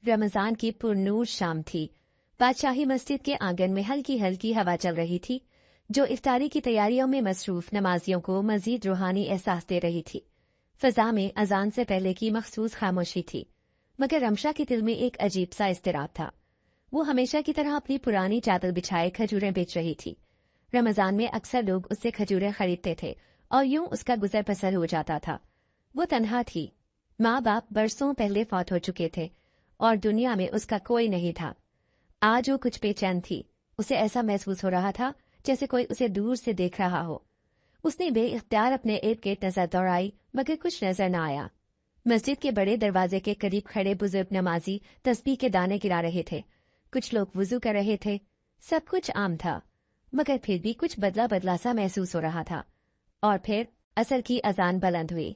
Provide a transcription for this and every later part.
रमजान की पुरनूर शाम थी। बादशाही मस्जिद के आंगन में हल्की हल्की हवा चल रही थी, जो इफ्तारी की तैयारियों में मसरूफ नमाजियों को मजीद रूहानी एहसास दे रही थी। फिजा में अजान से पहले की मखसूस खामोशी थी, मगर रमशा के दिल में एक अजीब सा इस्तिराब था। वो हमेशा की तरह अपनी पुरानी चादर बिछाए खजूरें बेच रही थी। रमजान में अक्सर लोग उससे खजूरें खरीदते थे और यूं उसका गुजर बसर हो जाता था। वो तन्हा थी। माँ बाप बरसों पहले फौत हो चुके थे और दुनिया में उसका कोई नहीं था। आज वो कुछ बेचैन थी। उसे ऐसा महसूस हो रहा था जैसे कोई उसे दूर से देख रहा हो। उसने बेइख्तियार अपने इर्द गिर्द नजर दौड़ाई, मगर कुछ नजर न आया। मस्जिद के बड़े दरवाजे के करीब खड़े बुजुर्ग नमाजी तस्बीह के दाने गिरा रहे थे। कुछ लोग वुजू कर रहे थे। सब कुछ आम था, मगर फिर भी कुछ बदला बदला सा महसूस हो रहा था। और फिर असर की अजान बुलंद हुई।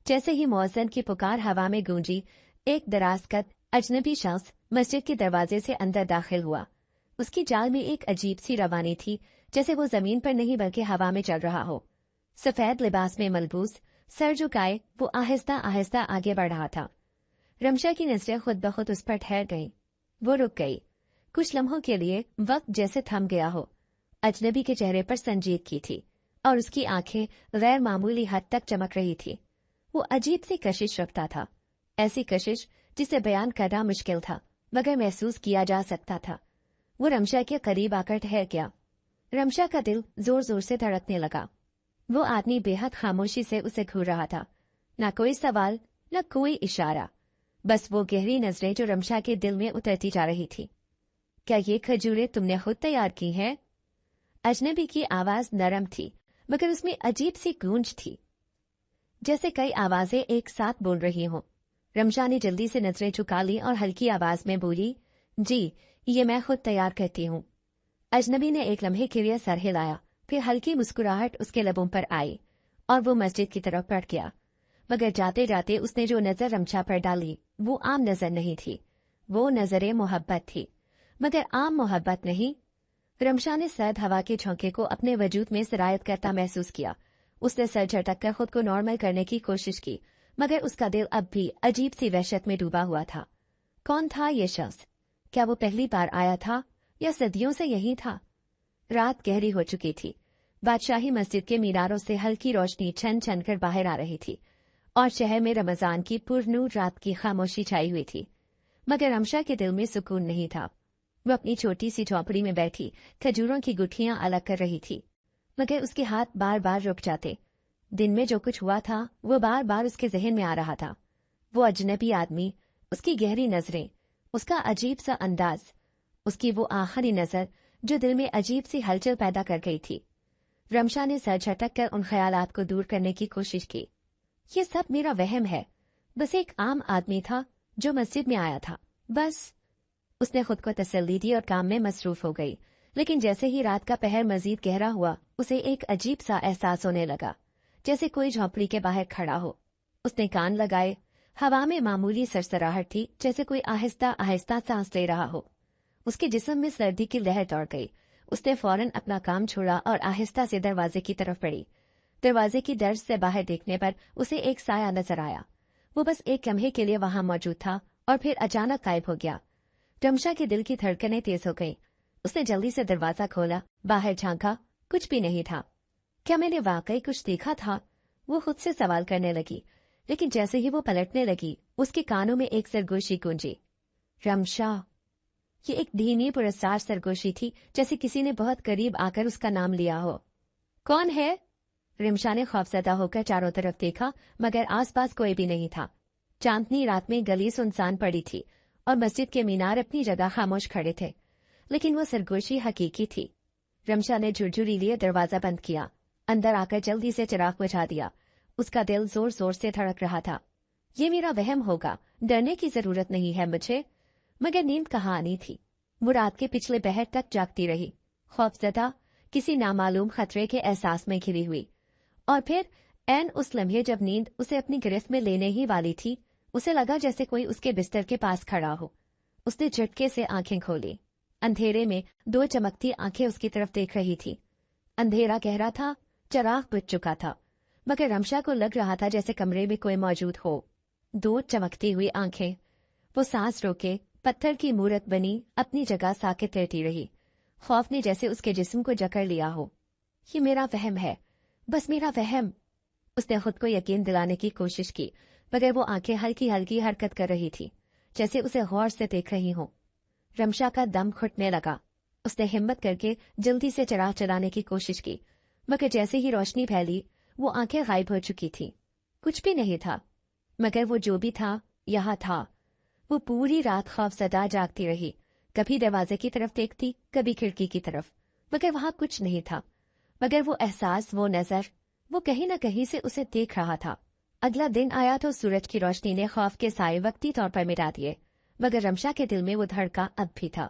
जैसे ही मौज़िन की पुकार हवा में गूंजी, एक दराज़कद अजनबी शख्स मस्जिद के दरवाजे से अंदर दाखिल हुआ। उसकी चाल में एक अजीब सी रवानी थी, जैसे वो जमीन पर नहीं बल्कि हवा में चल रहा हो। सफेद लिबास में मलबूस, सर झुकाए वो आहिस्ता आहिस्ता आगे बढ़ रहा था। रमशा की नजरें खुद ब खुद उस पर ठहर गईं। वो रुक गई। कुछ लम्हों के लिए वक्त जैसे थम गया हो। अजनबी के चेहरे पर संजीदगी थी और उसकी आंखें गैर मामूली हद तक चमक रही थी। वो अजीब सी कशिश रखता था, ऐसी कशिश जिसे बयान करना मुश्किल था, मगर महसूस किया जा सकता था। वो रमशा के करीब आकर ठहर गया। रमशा का दिल जोर जोर से धड़कने लगा। वो आदमी बेहद खामोशी से उसे घूर रहा था। न कोई सवाल, न कोई इशारा, बस वो गहरी नजरें जो रमशा के दिल में उतरती जा रही थी। क्या ये खजूरें तुमने खुद तैयार की हैं? अजनबी की आवाज नरम थी, मगर उसमें अजीब सी गूंज थी, जैसे कई आवाजें एक साथ बोल रही हों। रमशा ने जल्दी से नजरें झुका ली और हल्की आवाज में बोली, जी, ये मैं खुद तैयार करती हूँ। अजनबी ने एक लम्हे के लिए सर हिलाया, फिर हल्की मुस्कुराहट उसके लबों पर आई और वो मस्जिद की तरफ बढ़ गया। मगर जाते जाते उसने जो नजर रमशा पर डाली, वो आम नजर नहीं थी। वो नजरे मोहब्बत थी, मगर आम मोहब्बत नहीं। रमशा ने सर्द हवा के झोंके को अपने वजूद में सिरायत करता महसूस किया। उसने सर झटक कर खुद को नॉर्मल करने की कोशिश की, मगर उसका दिल अब भी अजीब सी वहशत में डूबा हुआ था। कौन था ये शख्स? क्या वो पहली बार आया था या सदियों से यही था? रात गहरी हो चुकी थी। बादशाही मस्जिद के मीनारों से हल्की रोशनी छन छन कर बाहर आ रही थी और शहर में रमजान की पुरनूर रात की खामोशी छाई हुई थी। मगर रमशा के दिल में सुकून नहीं था। वो अपनी छोटी सी झोंपड़ी में बैठी खजूरों की गुठलियां अलग कर रही थी, मगर उसके हाथ बार बार रुक जाते। दिन में जो कुछ हुआ था वो बार बार उसके जहन में आ रहा था। वो अजनबी आदमी, उसकी गहरी नजरें, उसका अजीब सा अंदाज, उसकी वो आखिरी नजर जो दिल में अजीब सी हलचल पैदा कर गई थी। रमशा ने सर झटक कर उन ख्यालात को दूर करने की कोशिश की। ये सब मेरा वहम है। बस एक आम आदमी था जो मस्जिद में आया था, बस। उसने खुद को तसल्ली दी और काम में मसरूफ हो गई। लेकिन जैसे ही रात का पहर मजीद गहरा हुआ, उसे एक अजीब सा एहसास होने लगा, जैसे कोई झोंपड़ी के बाहर खड़ा हो। उसने कान लगाए। हवा में मामूली सरसराहट थी, जैसे कोई आहिस्ता आहिस्ता सांस ले रहा हो। उसके जिस्म में सर्दी की लहर दौड़ गई। उसने फौरन अपना काम छोड़ा और आहिस्ता से दरवाजे की तरफ बढ़ी। दरवाजे की दर्ज से बाहर देखने पर उसे एक साया नजर आया। वो बस एक लम्हे के लिए वहां मौजूद था और फिर अचानक गायब हो गया। रमशा के दिल की धड़कनें तेज हो गईं। उसने जल्दी से दरवाजा खोला, बाहर झांका, कुछ भी नहीं था। क्या मैंने वाकई कुछ देखा था? वो खुद से सवाल करने लगी, लेकिन जैसे ही वो पलटने लगी, उसके कानों में एक सरगोशी गूंजी। रमशा। ये एक धीमी पुरस्कार सरगोशी थी, जैसे किसी ने बहुत करीब आकर उसका नाम लिया हो। कौन है? रमशा ने खौफजदा होकर चारों तरफ देखा, मगर आसपास कोई भी नहीं था। चांदनी रात में गली सुनसान पड़ी थी और मस्जिद के मीनार अपनी जगह खामोश खड़े थे, लेकिन वो सरगोशी हकीकी थी। रमशा ने झुरझुरी लिए दरवाजा बंद किया, अंदर आकर जल्दी से चिराग बुझा दिया। उसका दिल जोर जोर से धड़क रहा था। ये मेरा वहम होगा, डरने की जरूरत नहीं है मुझे। मगर नींद कहाँ आनी थी। वो रात के पिछले पहर तक जागती रही, खौफजदा, किसी नामालूम खतरे के एहसास में घिरी हुई। और फिर ऐन उस लम्हे जब नींद उसे अपनी गिरफ्त में लेने ही वाली थी, उसे लगा जैसे कोई उसके बिस्तर के पास खड़ा हो। उसने झटके से आंखें खोली। अंधेरे में दो चमकती आंखें उसकी तरफ देख रही थी। अंधेरा गहरा था, चिराग बुझ चुका था, मगर रमशा को लग रहा था जैसे कमरे में कोई मौजूद हो। दो चमकती हुई आंखें। वो सांस रोके पत्थर की मूरत बनी अपनी जगह साकित रहती रही। खौफ ने जैसे उसके जिस्म को जकड़ लिया हो। ये मेरा वहम है, बस मेरा वहम। उसने खुद को यकीन दिलाने की कोशिश की, मगर वो आंखें हल्की हल्की हरकत कर रही थी, जैसे उसे गौर से देख रही हों। रमशा का दम घुटने लगा। उसने हिम्मत करके जल्दी से चराग चलाने की कोशिश की, मगर जैसे ही रोशनी फैली वो आंखें गायब हो चुकी थी। कुछ भी नहीं था, मगर वो जो भी था यहाँ था। वो पूरी रात खौफजदा जागती रही, कभी दरवाजे की तरफ देखती, कभी खिड़की की तरफ, मगर वहां कुछ नहीं था। मगर वो एहसास, वो नजर, वो कहीं न कहीं से उसे देख रहा था। अगला दिन आया तो सूरज की रोशनी ने खौफ के साए वक्ती तौर पर मिटा दिए, मगर रमशा के दिल में वो धड़का अब भी था।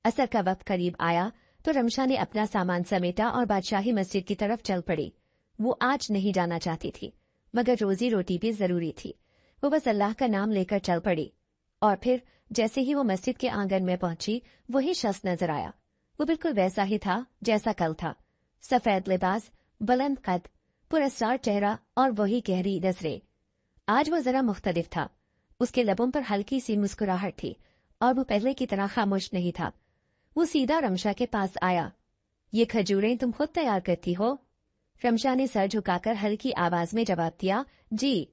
असर का वक्त करीब आया तो रमशा ने अपना सामान समेटा और बादशाही मस्जिद की तरफ चल पड़ी। वो आज नहीं जाना चाहती थी, मगर रोजी रोटी भी जरूरी थी। वो बस अल्लाह का नाम लेकर चल पड़ी। और फिर जैसे ही वो मस्जिद के आंगन में पहुंची, वही शख्स नजर आया। वो बिल्कुल वैसा ही था जैसा कल था। सफेद लिबास, बुलंद कद, पुरस्कार चेहरा और वही गहरी नजरें। आज वो जरा मुख्तलिफ था। उसके लबों पर हल्की सी मुस्कुराहट थी और वो पहले की तरह खामोश नहीं था। वो सीधा रमशा के पास आया। ये खजूरें तुम खुद तैयार करती हो? रमशा ने सर झुकाकर हल्की आवाज में जवाब दिया, जी।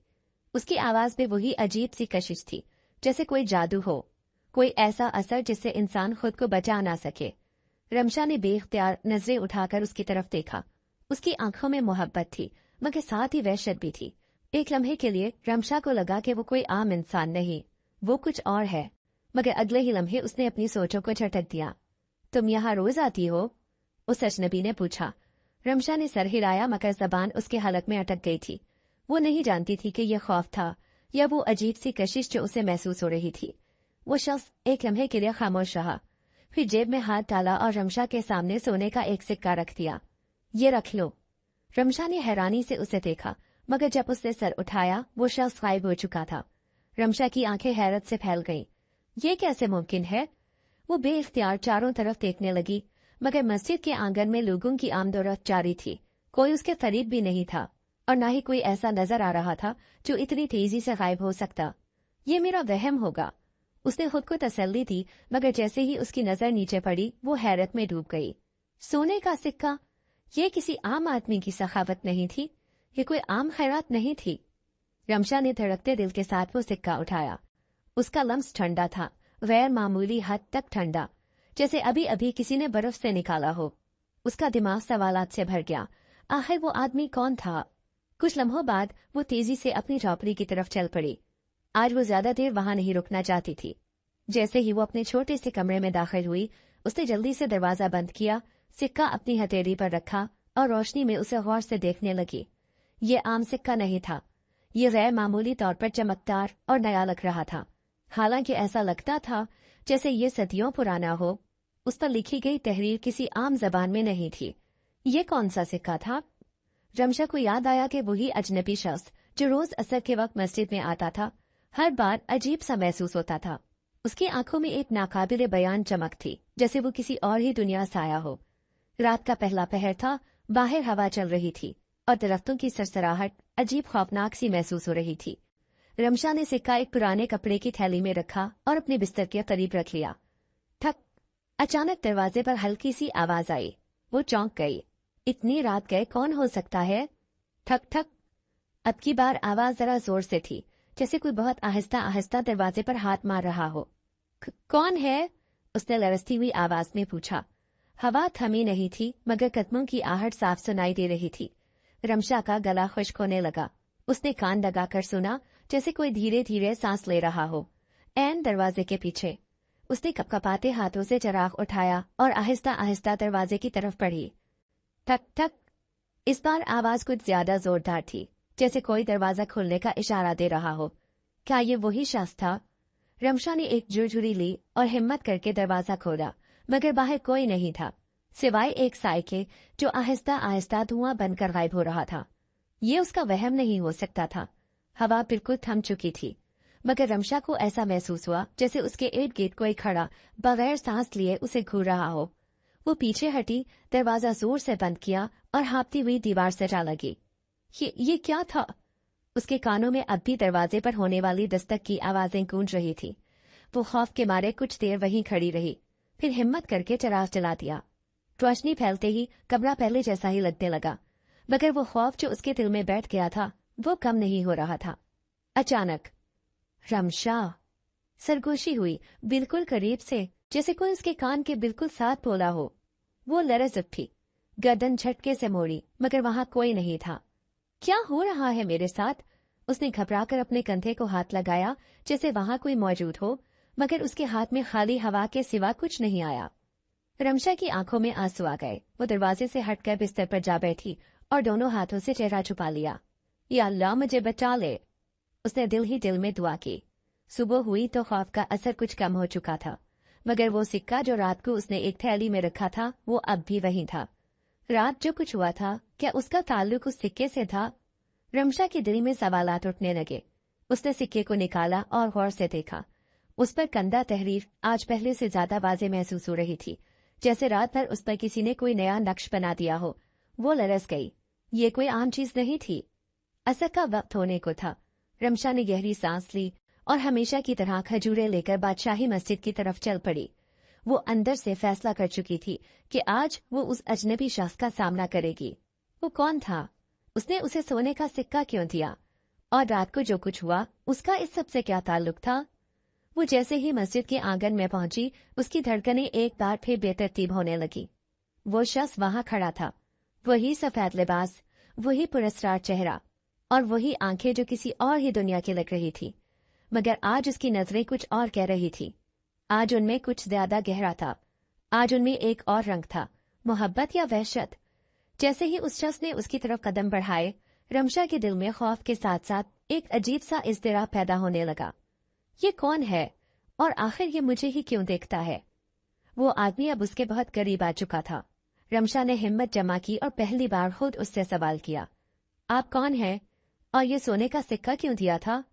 उसकी आवाज में वही अजीब सी कशिश थी, जैसे कोई जादू हो, कोई ऐसा असर जिससे इंसान खुद को बचा ना सके। रमशा ने बेख्तियार नजरें उठाकर उसकी तरफ देखा। उसकी आंखों में मोहब्बत थी, मगर साथ ही वहशत भी थी। एक लम्हे के लिए रमशा को लगा कि वो कोई आम इंसान नहीं, वो कुछ और है। मगर अगले ही लम्हे उसने अपनी सोचों को झटक दिया। तुम यहाँ रोज आती हो? उस अजनबी ने पूछा। रमशा ने सर हिलाया, मगर जबान उसके हलक में अटक गई थी। वो नहीं जानती थी कि यह खौफ था या वो अजीब सी कशिश जो उसे महसूस हो रही थी। वो शख्स एक लम्हे के लिए खामोश रहा, फिर जेब में हाथ डाला और रमशा के सामने सोने का एक सिक्का रख दिया। ये रख लो। रमशा ने हैरानी से उसे देखा, मगर जब उसने सर उठाया वो शख्स गायब हो चुका था। रमशा की आंखें हैरत से फैल गईं। ये कैसे मुमकिन है? वो बेइख्तियार चारों तरफ देखने लगी, मगर मस्जिद के आंगन में लोगों की आमदोरफ्त जारी थी। कोई उसके करीब भी नहीं था और न ही कोई ऐसा नजर आ रहा था जो इतनी तेजी से गायब हो सकता। ये मेरा वहम होगा, उसने खुद को तसल्ली दी, मगर जैसे ही उसकी नजर नीचे पड़ी वो हैरत में डूब गई। सोने का सिक्का? ये किसी आम आदमी की सखावत नहीं थी, ये कोई आम खैरात नहीं थी। रमशा ने धड़कते दिल के साथ वो सिक्का उठाया। उसका लम्स ठंडा था, गैर मामूली हद तक ठंडा, जैसे अभी अभी किसी ने बर्फ से निकाला हो। उसका दिमाग सवालात से भर गया। आखिर वो आदमी कौन था? कुछ लम्हों बाद वो तेजी से अपनी झोपड़ी की तरफ चल पड़ी। आज वो ज्यादा देर वहां नहीं रुकना चाहती थी। जैसे ही वो अपने छोटे से कमरे में दाखिल हुई, उसने जल्दी से दरवाजा बंद किया, सिक्का अपनी हथेली पर रखा और रोशनी में उसे गौर से देखने लगी। ये आम सिक्का नहीं था, ये गैर मामूली तौर पर चमकदार और नया लग रहा था। हालांकि ऐसा लगता था जैसे ये सदियों पुराना हो। उस पर लिखी गई तहरीर किसी आम जबान में नहीं थी। ये कौन सा सिक्का था? रमशा को याद आया कि वही अजनबी शख्स जो रोज असर के वक्त मस्जिद में आता था, हर बार अजीब सा महसूस होता था। उसकी आंखों में एक नाकाबिले बयान चमक थी, जैसे वो किसी और ही दुनिया से आया हो। रात का पहला पहर था, बाहर हवा चल रही थी और दरख्तों की सरसराहट अजीब खौफनाक सी महसूस हो रही थी। रमशा ने सिक्का एक पुराने कपड़े की थैली में रखा और अपने बिस्तर के करीब रख लिया। ठक! अचानक दरवाजे पर हल्की सी आवाज आई। वो चौंक गई। इतनी रात गए कौन हो सकता है? ठक ठक! अब की बार आवाज जरा जोर से थी, जैसे कोई बहुत आहिस्ता आहिस्ता दरवाजे पर हाथ मार रहा हो। कौन है? उसने लरसती हुई आवाज में पूछा। हवा थमी नहीं थी, मगर कदमों की आहट साफ सुनाई दे रही थी। रमशा का गला खुश्क होने लगा। उसने कान लगाकर सुना, जैसे कोई धीरे धीरे सांस ले रहा हो। ऐन दरवाजे के पीछे उसने कपकपाते हाथों से चिराग उठाया और आहिस्ता आहिस्ता दरवाजे की तरफ बढ़ी। ठक ठक! इस बार आवाज कुछ ज्यादा जोरदार थी, जैसे कोई दरवाजा खोलने का इशारा दे रहा हो। क्या ये वही शख्स था? रमशा ने एक झुरझुरी ली और हिम्मत करके दरवाजा खोला, मगर बाहर कोई नहीं था, सिवाय एक साए के जो आहिस्ता आहिस्ता धुआं बनकर गायब हो रहा था। ये उसका वहम नहीं हो सकता था। हवा बिल्कुल थम चुकी थी, मगर रमशा को ऐसा महसूस हुआ जैसे उसके इर्द गिर्द कोई खड़ा बगैर सांस लिए उसे घूर रहा हो। वो पीछे हटी, दरवाजा जोर से बंद किया और हाँपती हुई दीवार से जा लगी। ये क्या था? उसके कानों में अब भी दरवाजे पर होने वाली दस्तक की आवाजें गूंज रही थी, वो खौफ के मारे कुछ देर वहीं खड़ी रही, फिर हिम्मत करके चिराग जला दिया। रोशनी फैलते ही कमरा पहले जैसा ही लगने लगा, मगर वो खौफ जो उसके दिल में बैठ गया था वो कम नहीं हो रहा था। अचानक रमशा सरगोशी हुई, बिल्कुल करीब से, जैसे कोई उसके कान के बिल्कुल साथ बोला हो। वो लरज उठी, गर्दन झटके से मोड़ी, मगर वहां कोई नहीं था। क्या हो रहा है मेरे साथ? उसने घबराकर अपने कंधे को हाथ लगाया जैसे वहां कोई मौजूद हो, मगर उसके हाथ में खाली हवा के सिवा कुछ नहीं आया। रमशा की आंखों में आंसू आ गए। वो दरवाजे से हटकर बिस्तर पर जा बैठी और दोनों हाथों से चेहरा छुपा लिया। या अल्लाह मुझे बचा ले, उसने दिल ही दिल में दुआ की। सुबह हुई तो खौफ का असर कुछ कम हो चुका था, मगर वो सिक्का जो रात को उसने एक थैली में रखा था वो अब भी वहीं था। रात जो कुछ हुआ था, क्या उसका ताल्लुक उस सिक्के से था? रमशा के दिल में सवालात उठने लगे। उसने सिक्के को निकाला और गौर से देखा। उस पर कंधा तहरीर आज पहले से ज्यादा वाज़ेह महसूस हो रही थी, जैसे रात भर उस पर किसी ने कोई नया नक्श बना दिया हो। वो लरस गई। ये कोई आम चीज नहीं थी। असर का वक्त होने को था। रमशा ने गहरी सांस ली और हमेशा की तरह खजूरें लेकर बादशाही मस्जिद की तरफ चल पड़ी। वो अंदर से फैसला कर चुकी थी कि आज वो उस अजनबी शख्स का सामना करेगी। वो कौन था? उसने उसे सोने का सिक्का क्यों दिया? और रात को जो कुछ हुआ उसका इस सब से क्या ताल्लुक था? वो जैसे ही मस्जिद के आंगन में पहुंची, उसकी धड़कनें एक बार फिर बेतरतीब होने लगी। वो शख्स वहां खड़ा था, वही सफेद लिबास, वही पुरस्कार चेहरा और वही आंखें जो किसी और ही दुनिया की लग रही थी, मगर आज उसकी नजरें कुछ और कह रही थी। आज उनमें कुछ ज्यादा गहरा था। आज उनमें एक और रंग था, मोहब्बत या वहशत। जैसे ही उस शख्स ने उसकी तरफ कदम बढ़ाए, रमशा के दिल में खौफ के साथ साथ एक अजीब सा इज़्तिराब पैदा होने लगा। ये कौन है और आखिर ये मुझे ही क्यों देखता है? वो आदमी अब उसके बहुत करीब आ चुका था। रमशा ने हिम्मत जमा की और पहली बार खुद उससे सवाल किया, आप कौन हैं और ये सोने का सिक्का क्यों दिया था?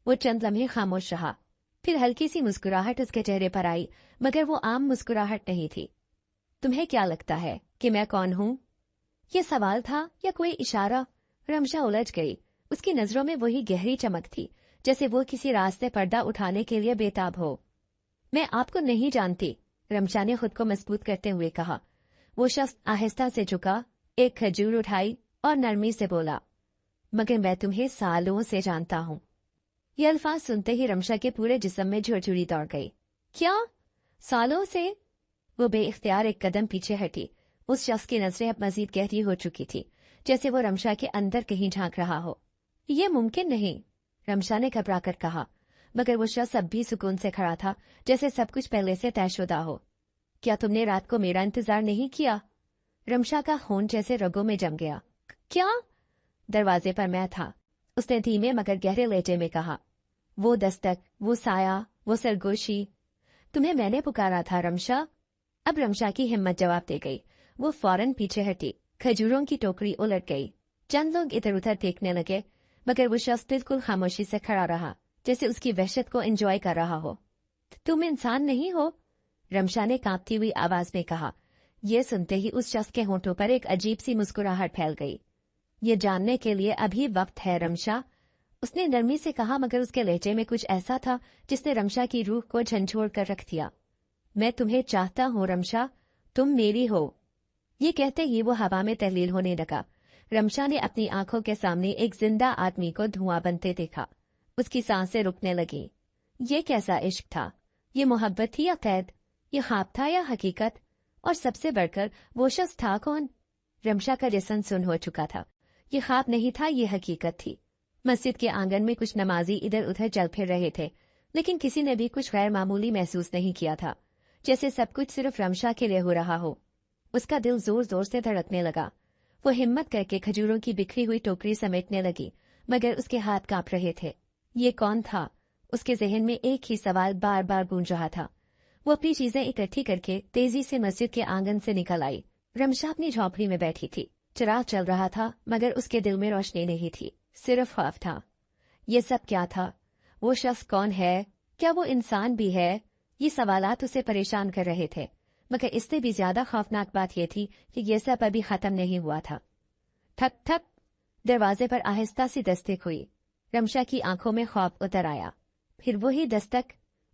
वो चंद लम्हे खामोश रहा, फिर हल्की सी मुस्कुराहट उसके चेहरे पर आई, मगर वो आम मुस्कुराहट नहीं थी। तुम्हें क्या लगता है कि मैं कौन हूँ? ये सवाल था या कोई इशारा? रमशा उलझ गई। उसकी नजरों में वही गहरी चमक थी, जैसे वो किसी रास्ते पर्दा उठाने के लिए बेताब हो। मैं आपको नहीं जानती, रमशा ने खुद को मजबूत करते हुए कहा। वो शख्स आहिस्ता से झुका, एक खजूर उठाई और नरमी से बोला, मगर मैं तुम्हें सालों से जानता हूँ। ये अल्फाज सुनते ही रमशा के पूरे जिस्म में झुरझुरी दौड़ गई। क्या? सालों से? वो बेइख्तियार एक कदम पीछे हटी। उस शख्स की नजरें अब मजीद गहरी हो चुकी थी, जैसे वो रमशा के अंदर कहीं झांक रहा हो। ये मुमकिन नहीं, रमशा ने घबरा कर कहा, मगर वो शख्स अब भी सुकून से खड़ा था, जैसे सब कुछ पहले से तयशुदा हो। क्या तुमने रात को मेरा इंतजार नहीं किया? रमशा का खून जैसे रगों में जम गया। क्या? दरवाजे पर मैं था, उसने धीमे मगर गहरे लहजे में कहा। वो दस्तक, वो साया, वो सरगोशी, तुम्हें मैंने पुकारा था रमशा। अब रमशा की हिम्मत जवाब दे गई। वो फौरन पीछे हटी, खजूरों की टोकरी उलट गई। चंद लोग इधर उधर देखने लगे, मगर वो शख्स बिल्कुल खामोशी से खड़ा रहा, जैसे उसकी वहशत को एंजॉय कर रहा हो। तुम इंसान नहीं हो, रमशा ने कांपती हुई आवाज में कहा। ये सुनते ही उस शख्स के होंठों पर एक अजीब सी मुस्कुराहट फैल गई। ये जानने के लिए अभी वक्त है रमशा, उसने नरमी से कहा, मगर उसके लहजे में कुछ ऐसा था जिसने रमशा की रूह को झंझोड़ कर रख दिया। मैं तुम्हें चाहता हूँ रमशा, तुम मेरी हो। ये कहते ही वो हवा में तहलील होने लगा। रमशा ने अपनी आंखों के सामने एक जिंदा आदमी को धुआं बनते देखा। उसकी सांसें रुकने लगी। ये कैसा इश्क था? ये मोहब्बत थी या कैद? ये ख्वाब था या हकीकत? और सबसे बढ़कर वो शख्स था कौन? रमशा का जिस्म सुन हो चुका था। ये ख्वाब नहीं था, ये हकीकत थी। मस्जिद के आंगन में कुछ नमाजी इधर उधर चल फिर रहे थे, लेकिन किसी ने भी कुछ गैर मामूली महसूस नहीं किया था, जैसे सब कुछ सिर्फ रमशा के लिए हो रहा हो। उसका दिल जोर जोर से धड़कने लगा। वो हिम्मत करके खजूरों की बिखरी हुई टोकरी समेटने लगी, मगर उसके हाथ कांप रहे थे। ये कौन था? उसके जहन में एक ही सवाल बार बार गूंज रहा था। वो अपनी चीजें इकट्ठी करके तेजी से मस्जिद के आंगन से निकल आई। रमशा अपनी झोंपड़ी में बैठी थी। चिराग चल रहा था, मगर उसके दिल में रोशनी नहीं थी, सिर्फ खौफ था। ये सब क्या था? वो शख्स कौन है? क्या वो इंसान भी है? ये सवालात उसे परेशान कर रहे थे, मगर इससे भी ज्यादा खौफनाक बात यह थी कि ये सब अभी खत्म नहीं हुआ था। ठक ठक, दरवाजे पर आहिस्ता सी दस्तक हुई। रमशा की आंखों में खौफ उतर आया। फिर वही दस्तक,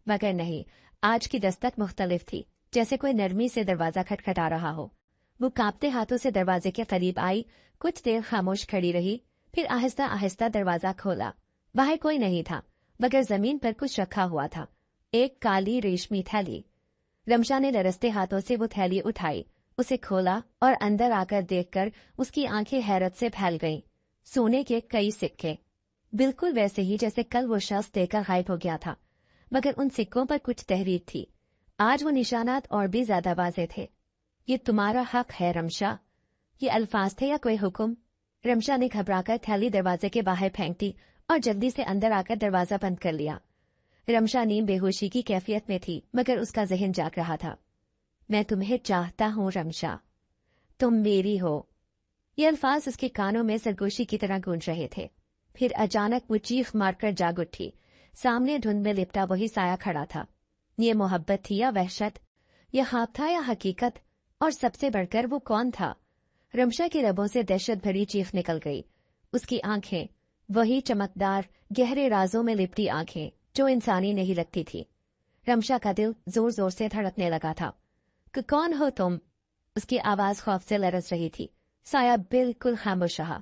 मगर नहीं, आज की दस्तक मुख्तलिफ थी, जैसे कोई नरमी से दरवाजा खटखटा रहा हो। वो कांपते हाथों से दरवाजे के करीब आई, कुछ देर खामोश खड़ी रही, फिर आहिस्ता आहिस्ता दरवाजा खोला। बाहर कोई नहीं था, मगर जमीन पर कुछ रखा हुआ था, एक काली रेशमी थैली। रमशा ने लरसते हाथों से वो थैली उठाई, उसे खोला और अंदर आकर देखकर उसकी आंखें हैरत से फैल गईं। सोने के कई सिक्के, बिल्कुल वैसे ही जैसे कल वो शख्स देकर गायब हो गया था, मगर उन सिक्कों पर कुछ तहरीर थी। आज वो निशानात और भी ज्यादा वाज़ेह थे। ये तुम्हारा हक है रमशा। ये अल्फाज थे या कोई हुक्म? रमशा ने घबराकर थैली दरवाजे के बाहर फेंक दी और जल्दी से अंदर आकर दरवाजा बंद कर लिया। रमशा नीम बेहोशी की कैफियत में थी, मगर उसका जहन जाग रहा था। मैं तुम्हें चाहता हूँ रमशा, तुम मेरी हो। ये अल्फाज उसके कानों में सरगोशी की तरह गूंज रहे थे। फिर अचानक वो चीख मारकर जाग उठी। सामने धुंध में लिपटा वही साया खड़ा था। ये मोहब्बत थी या वहशत? यह ख्वाब था या हकीकत? और सबसे बढ़कर वो कौन था? रमशा के लबों से दहशत भरी चीख निकल गई। उसकी आंखें, वही चमकदार गहरे राजों में लिपटी आंखें जो इंसानी नहीं लगती थी। रमशा का दिल जोर जोर से धड़कने लगा था। कौन हो तुम? उसकी आवाज खौफ से लरस रही थी। साया बिल्कुल खामोश रहा।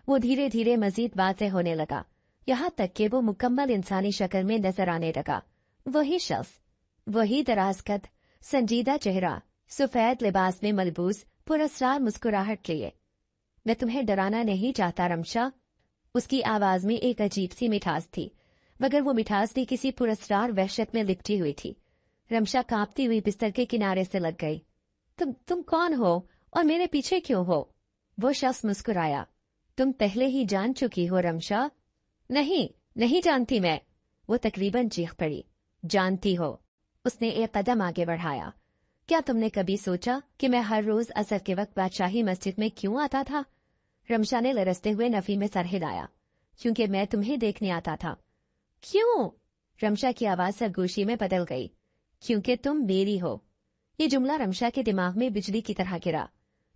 वो धीरे धीरे मजीद वाज़ेह होने लगा, यहाँ तक कि वो मुकम्मल इंसानी शक्ल में नजर आने लगा। वही शख्स, वही दराज कद, संजीदा चेहरा, सफेद लिबास में मलबूस, पुरस्कार मुस्कुराहट लिए। मैं तुम्हें डराना नहीं चाहता रमशा। उसकी आवाज में एक अजीब सी मिठास थी, मगर वो मिठास भी किसी पुरस्कार वहशत में लिपटी हुई थी। रमशा कांपती हुई बिस्तर के किनारे से लग गई। तुम कौन हो और मेरे पीछे क्यों हो? वो शख्स मुस्कुराया। तुम पहले ही जान चुकी हो रमशा। नहीं जानती मैं। वो तकरीबन चीख पड़ी। जानती हो। उसने एक कदम आगे बढ़ाया। क्या तुमने कभी सोचा कि मैं हर रोज असर के वक्त बादशाही मस्जिद में क्यों आता था? रमशा ने लरसते हुए नफी में सर हिलाया। क्योंकि मैं तुम्हें देखने आता था। क्यों? रमशा की आवाज सरगोशी में बदल गई। क्योंकि तुम मेरी हो। ये जुमला रमशा के दिमाग में बिजली की तरह गिरा।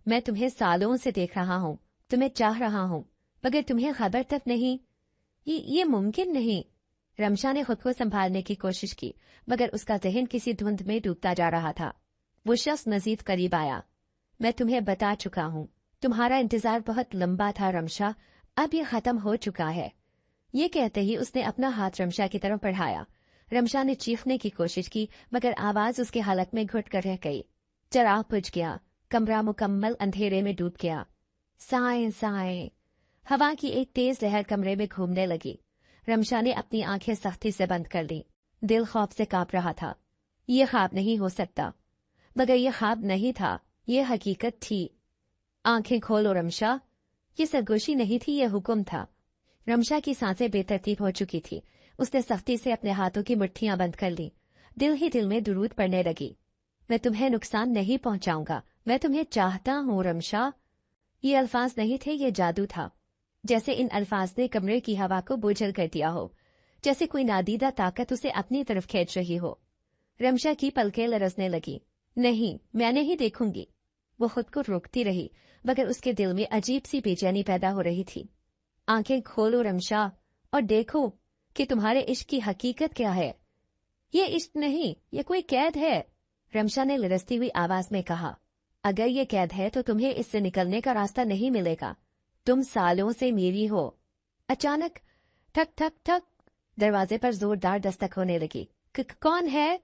मैं तुम्हें सालों से देख रहा हूँ, तुम्हें चाह रहा हूँ, मगर तुम्हें खबर तक नहीं। ये मुमकिन नहीं। रमशा ने खुद को संभालने की कोशिश की, मगर उसका जहन किसी धुंध में डूबता जा रहा था। वो शख्स मजीद करीब आया। मैं तुम्हें बता चुका हूँ, तुम्हारा इंतजार बहुत लंबा था रमशा, अब ये खत्म हो चुका है। ये कहते ही उसने अपना हाथ रमशा की तरफ बढ़ाया। रमशा ने चीखने की कोशिश की, मगर आवाज उसके हलक में घुट कर रह गई। चराग बुझ गया, कमरा मुकम्मल अंधेरे में डूब गया। साए साए, हवा की एक तेज लहर कमरे में घूमने लगी। रमशा ने अपनी आंखें सख्ती से बंद कर ली। दिल खौफ से कांप रहा था। ये ख्वाब नहीं हो सकता। मगर ये ख्वाब नहीं था, ये हकीकत थी। आंखें खोलो रमशा। ये सरगोशी नहीं थी, ये हुक्म था। रमशा की सांसें बेतरतीब हो चुकी थी। उसने सख्ती से अपने हाथों की मुट्ठियां बंद कर ली। दिल ही दिल में दुरूद पड़ने लगी। मैं तुम्हें नुकसान नहीं पहुंचाऊंगा, मैं तुम्हें चाहता हूँ रमशा। ये अल्फाज नहीं थे, ये जादू था। जैसे इन अल्फाज ने कमरे की हवा को बोझल कर दिया हो, जैसे कोई नादीदा ताकत उसे अपनी तरफ खींच रही हो। रमशा की पलकें लरसने लगी। नहीं, मैं नहीं देखूंगी। वो खुद को रोकती रही, मगर उसके दिल में अजीब सी बेचैनी पैदा हो रही थी। आंखें खोलो रमशा और देखो कि तुम्हारे इश्क की हकीकत क्या है। ये इश्क नहीं, ये कोई कैद है। रमशा ने लरसती हुई आवाज में कहा। अगर ये कैद है तो तुम्हें इससे निकलने का रास्ता नहीं मिलेगा। तुम सालों से मेरी हो। अचानक ठक ठक ठक दरवाजे पर जोरदार दस्तक होने लगी। कौन है?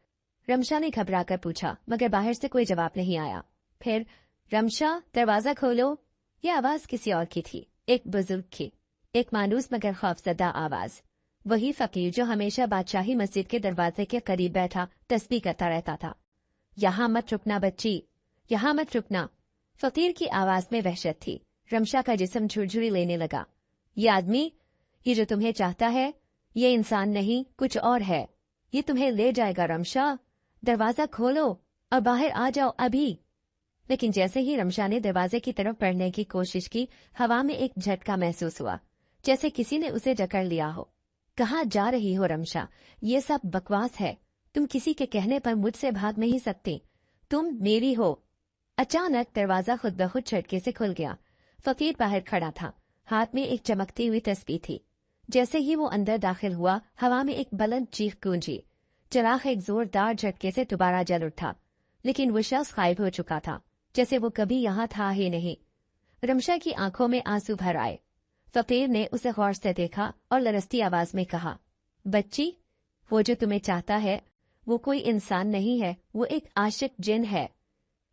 रमशा ने घबराकर पूछा, मगर बाहर से कोई जवाब नहीं आया। फिर रमशा, दरवाजा खोलो। ये आवाज किसी और की थी, एक बुजुर्ग की, एक मायूस मगर खौफजदा आवाज। वही फकीर जो हमेशा बादशाही मस्जिद के दरवाजे के करीब बैठा तस्बीह करता रहता था। यहाँ मत रुकना बच्ची, यहाँ मत रुकना। फकीर की आवाज में वहशत थी। रमशा का जिस्म झुरझुरी लेने लगा। ये आदमी, ये जो तुम्हें चाहता है, ये इंसान नहीं, कुछ और है। ये तुम्हें ले जाएगा रमशा। दरवाजा खोलो और बाहर आ जाओ अभी। लेकिन जैसे ही रमशा ने दरवाजे की तरफ बढ़ने की कोशिश की, हवा में एक झटका महसूस हुआ, जैसे किसी ने उसे जकड़ लिया हो। कहाँ जा रही हो रमशा? ये सब बकवास है। तुम किसी के कहने पर मुझसे भाग नहीं सकती। तुम मेरी हो। अचानक दरवाजा खुद ब खुद झटके से खुल गया। फकीर बाहर खड़ा था, हाथ में एक चमकती हुई तस्बीह थी। जैसे ही वो अंदर दाखिल हुआ, हवा में एक बुलंद चीख गूंजी, चिराग एक जोरदार झटके से दोबारा जल उठा, लेकिन वो शख्स गायब हो चुका था, जैसे वो कभी यहाँ था ही नहीं। रमशा की आंखों में आंसू भर आए। फकीर ने उसे गौर से देखा और लरसती आवाज में कहा, बच्ची, वो जो तुम्हें चाहता है वो कोई इंसान नहीं है, वो एक आशिक जिन है।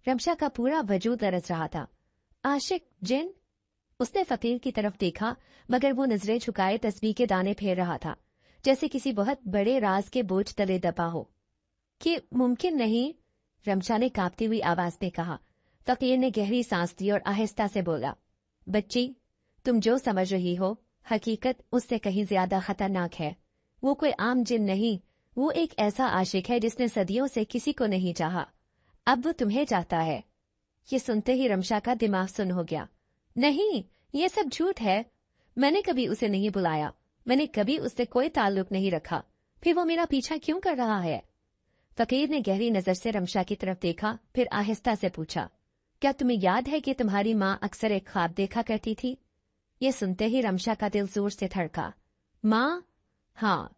रमशा का पूरा वजूद लरस रहा था। आशिक जिन? उसने फकीर की तरफ देखा, मगर वो नजरें झुकाए तस्बीह के दाने फेर रहा था, जैसे किसी बहुत बड़े राज के बोझ तले दबा हो। कि मुमकिन नहीं, रमशा ने कांपती हुई आवाज में कहा। फकीर ने गहरी सांस ली और आहिस्ता से बोला, बच्ची, तुम जो समझ रही हो हकीकत उससे कहीं ज्यादा खतरनाक है। वो कोई आम जिन नहीं, वो एक ऐसा आशिक है जिसने सदियों से किसी को नहीं चाहा। अब वो तुम्हें चाहता है। ये सुनते ही रमशा का दिमाग सुन्न हो गया। नहीं, ये सब झूठ है। मैंने कभी उसे नहीं बुलाया, मैंने कभी उससे कोई ताल्लुक नहीं रखा। फिर वो मेरा पीछा क्यों कर रहा है? फकीर ने गहरी नजर से रमशा की तरफ देखा, फिर आहिस्ता से पूछा, क्या तुम्हें याद है कि तुम्हारी माँ अक्सर एक ख्वाब देखा करती थी? ये सुनते ही रमशा का दिल जोर से धड़का। माँ? हाँ,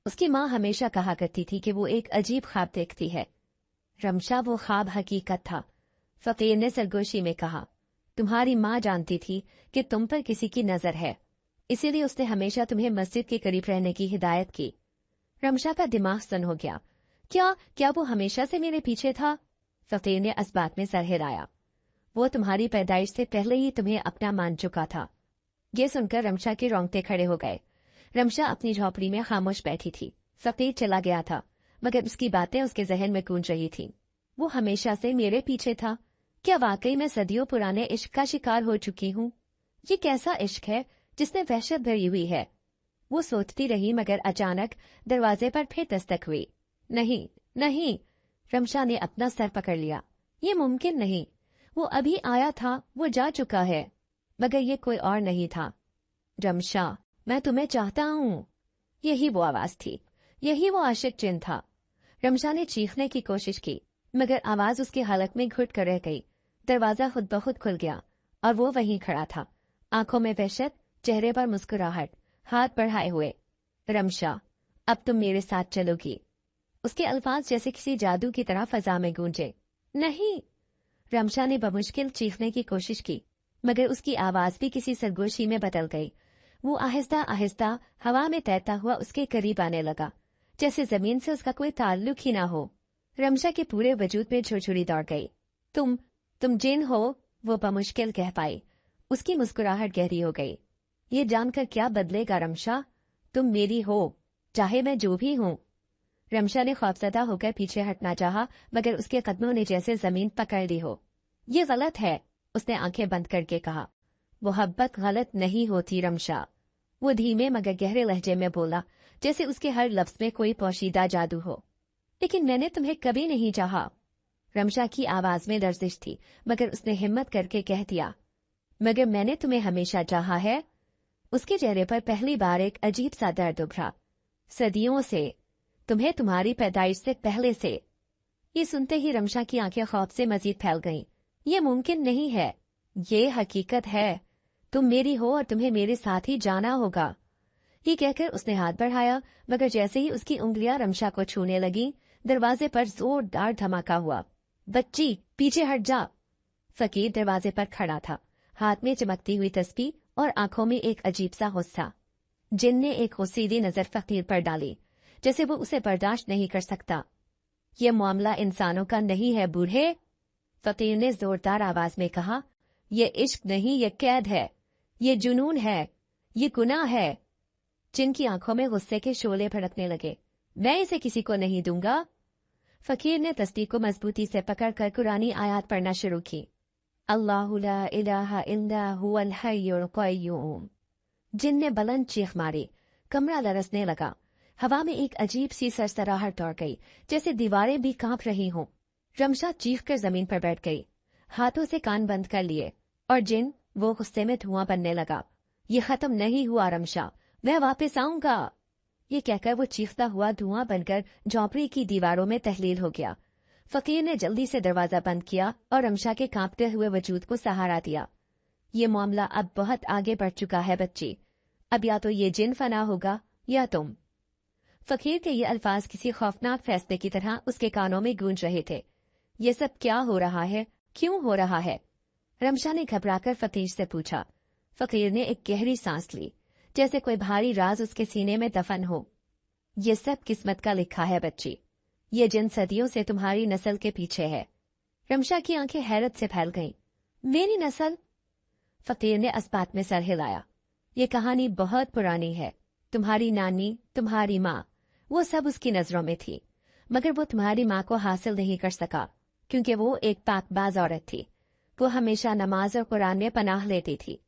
उसकी माँ हमेशा कहा करती थी कि वो एक अजीब ख्वाब देखती है। रमशा, वो ख्वाब हकीकत था। फकीर ने सरगोशी में कहा, तुम्हारी माँ जानती थी कि तुम पर किसी की नजर है, इसीलिए उसने हमेशा तुम्हें मस्जिद के करीब रहने की हिदायत की। रमशा का दिमाग सन हो गया। क्या वो हमेशा से मेरे पीछे था? फकीर ने इस बात में सर हिलाया। वो तुम्हारी पैदाइश से पहले ही तुम्हें अपना मान चुका था। ये सुनकर रमशा के रोंगटे खड़े हो गए। रमशा अपनी झोपड़ी में खामोश बैठी थी। फकीर चला गया था, मगर उसकी बातें उसके जहन में गूंज रही थी। वो हमेशा से मेरे पीछे था। क्या वाकई मैं सदियों पुराने इश्क का शिकार हो चुकी हूँ? ये कैसा इश्क है जिसने वहशत भरी हुई है? वो सोचती रही, मगर अचानक दरवाजे पर फिर दस्तक हुई। नहीं नहीं, रमशा ने अपना सर पकड़ लिया। ये मुमकिन नहीं, वो अभी आया था, वो जा चुका है। मगर ये कोई और नहीं था। रमशा, मैं तुम्हें चाहता हूँ। यही वो आवाज थी, यही वो आशिक जिन था। रमशा ने चीखने की कोशिश की, मगर आवाज उसके हलक में घुट कर रह गई। दरवाजा खुद ब खुद खुल गया और वो वहीं खड़ा था, आंखों में वहशत, चेहरे पर मुस्कुराहट, हाथ बढ़ाए हुए। रमशा, अब तुम मेरे साथ चलोगी? उसके अल्फाज जैसे किसी जादू की तरह फजा में गूंजे। नहीं, रमशा ने बमुश्किल चीखने की कोशिश की, मगर उसकी आवाज भी किसी सरगोशी में बदल गई। वो आहिस्ता आहिस्ता हवा में तैरता हुआ उसके करीब आने लगा, जैसे जमीन से उसका कोई ताल्लुक ही ना हो। रमशा के पूरे वजूद में झुरझुरी दौड़ गई। तुम जिन हो? वो बमुश्किल कह पाई। उसकी मुस्कुराहट गहरी हो गई। ये जानकर क्या बदलेगा रमशा? तुम मेरी हो, चाहे मैं जो भी हूँ। रमशा ने खौफजदा होकर पीछे हटना चाहा, मगर उसके कदमों ने जैसे जमीन पकड़ ली हो। ये गलत है, उसने आंखें बंद करके कहा। मोहब्बत गलत नहीं होती रमशा, वो धीमे मगर गहरे लहजे में बोला, जैसे उसके हर लफ्ज में कोई पोशीदा जादू हो। लेकिन मैंने तुम्हें कभी नहीं चाहा। रमशा की आवाज में लर्जिश थी, मगर उसने हिम्मत करके कह दिया, मगर मैंने तुम्हें हमेशा चाहा है। उसके चेहरे पर पहली बार एक अजीब सा दर्द उभरा। सदियों से, तुम्हें तुम्हारी पैदाइश से पहले से। ये सुनते ही रमशा की आंखें खौफ से मजीद फैल गईं। ये मुमकिन नहीं है, ये हकीकत है। तुम मेरी हो और तुम्हें मेरे साथ ही जाना होगा। ये कहकर उसने हाथ बढ़ाया, मगर जैसे ही उसकी उंगलियां रमशा को छूने लगी, दरवाजे पर जोरदार धमाका हुआ। बच्ची, पीछे हट जा। फकीर दरवाजे पर खड़ा था, हाथ में चमकती हुई तस्बीह और आंखों में एक अजीब सा गुस्सा। जिन ने एक गुस्सीदी नजर फकीर पर डाली, जैसे वो उसे बर्दाश्त नहीं कर सकता। ये मामला इंसानों का नहीं है बूढ़े, फकीर ने जोरदार आवाज में कहा। ये इश्क नहीं, ये कैद है, ये जुनून है, ये गुनाह है। जिन की आंखों में गुस्से के शोले भड़कने लगे। मैं इसे किसी को नहीं दूंगा। फकीर ने तस्बीह को मजबूती से पकड़कर कुरानी आयत पढ़ना शुरू की। अल्लाहु ला इलाहा इल्ला हुवल हय्युल क़य्यूम। जिन ने बुलंद चीख मारी, कमरा लरसने लगा। हवा में एक अजीब सी सरसराहट दौड़ गई, जैसे दीवारें भी कांप रही हों। रमशा चीख कर जमीन पर बैठ गई, हाथों से कान बंद कर लिए, और जिन वो गुस्से में धुआं बनने लगा। ये खत्म नहीं हुआ रमशा, मैं वापस आऊंगा। ये कहकर वो चीखता हुआ धुआं बनकर झोंपड़ी की दीवारों में तहलील हो गया। फकीर ने जल्दी से दरवाजा बंद किया और रमशा के कांपते हुए वजूद को सहारा दिया। ये मामला अब बहुत आगे बढ़ चुका है बच्ची, अब या तो ये जिन फना होगा या तुम। फकीर के ये अल्फाज किसी खौफनाक फैसले की तरह उसके कानों में गूंज रहे थे। ये सब क्या हो रहा है, क्यों हो रहा है? रमशा ने घबराकर फकीर से पूछा। फकीर ने एक गहरी सांस ली, जैसे कोई भारी राज उसके सीने में दफन हो। ये सब किस्मत का लिखा है बच्ची। ये जिन सदियों से तुम्हारी नस्ल के पीछे है। रमशा की आंखें हैरत से फैल गईं। मेरी नस्ल? फकीर ने अस्पात में सर हिलाया। ये कहानी बहुत पुरानी है। तुम्हारी नानी, तुम्हारी माँ, वो सब उसकी नजरों में थी, मगर वो तुम्हारी माँ को हासिल नहीं कर सका, क्योंकि वो एक पाकबाज औरत थी। वो हमेशा नमाज और कुरान में पनाह लेती थी।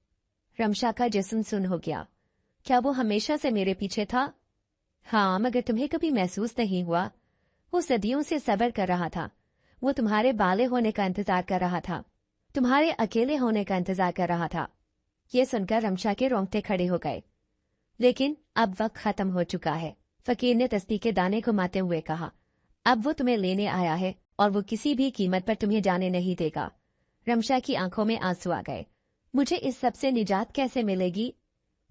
रमशा का जिस्म सुन हो गया। क्या वो हमेशा से मेरे पीछे था? हाँ, मगर तुम्हें कभी महसूस नहीं हुआ? वो सदियों से सब्र कर रहा था। वो तुम्हारे बाले होने का इंतजार कर रहा था, तुम्हारे अकेले होने का इंतजार कर रहा था। ये सुनकर रमशा के रोंगटे खड़े हो गए। लेकिन अब वक्त खत्म हो चुका है, फकीर ने तस्बीह के दाने घुमाते हुए कहा। अब वो तुम्हें लेने आया है और वो किसी भी कीमत पर तुम्हें जाने नहीं देगा। रमशा की आंखों में आंसू आ गए। मुझे इस सब से निजात कैसे मिलेगी?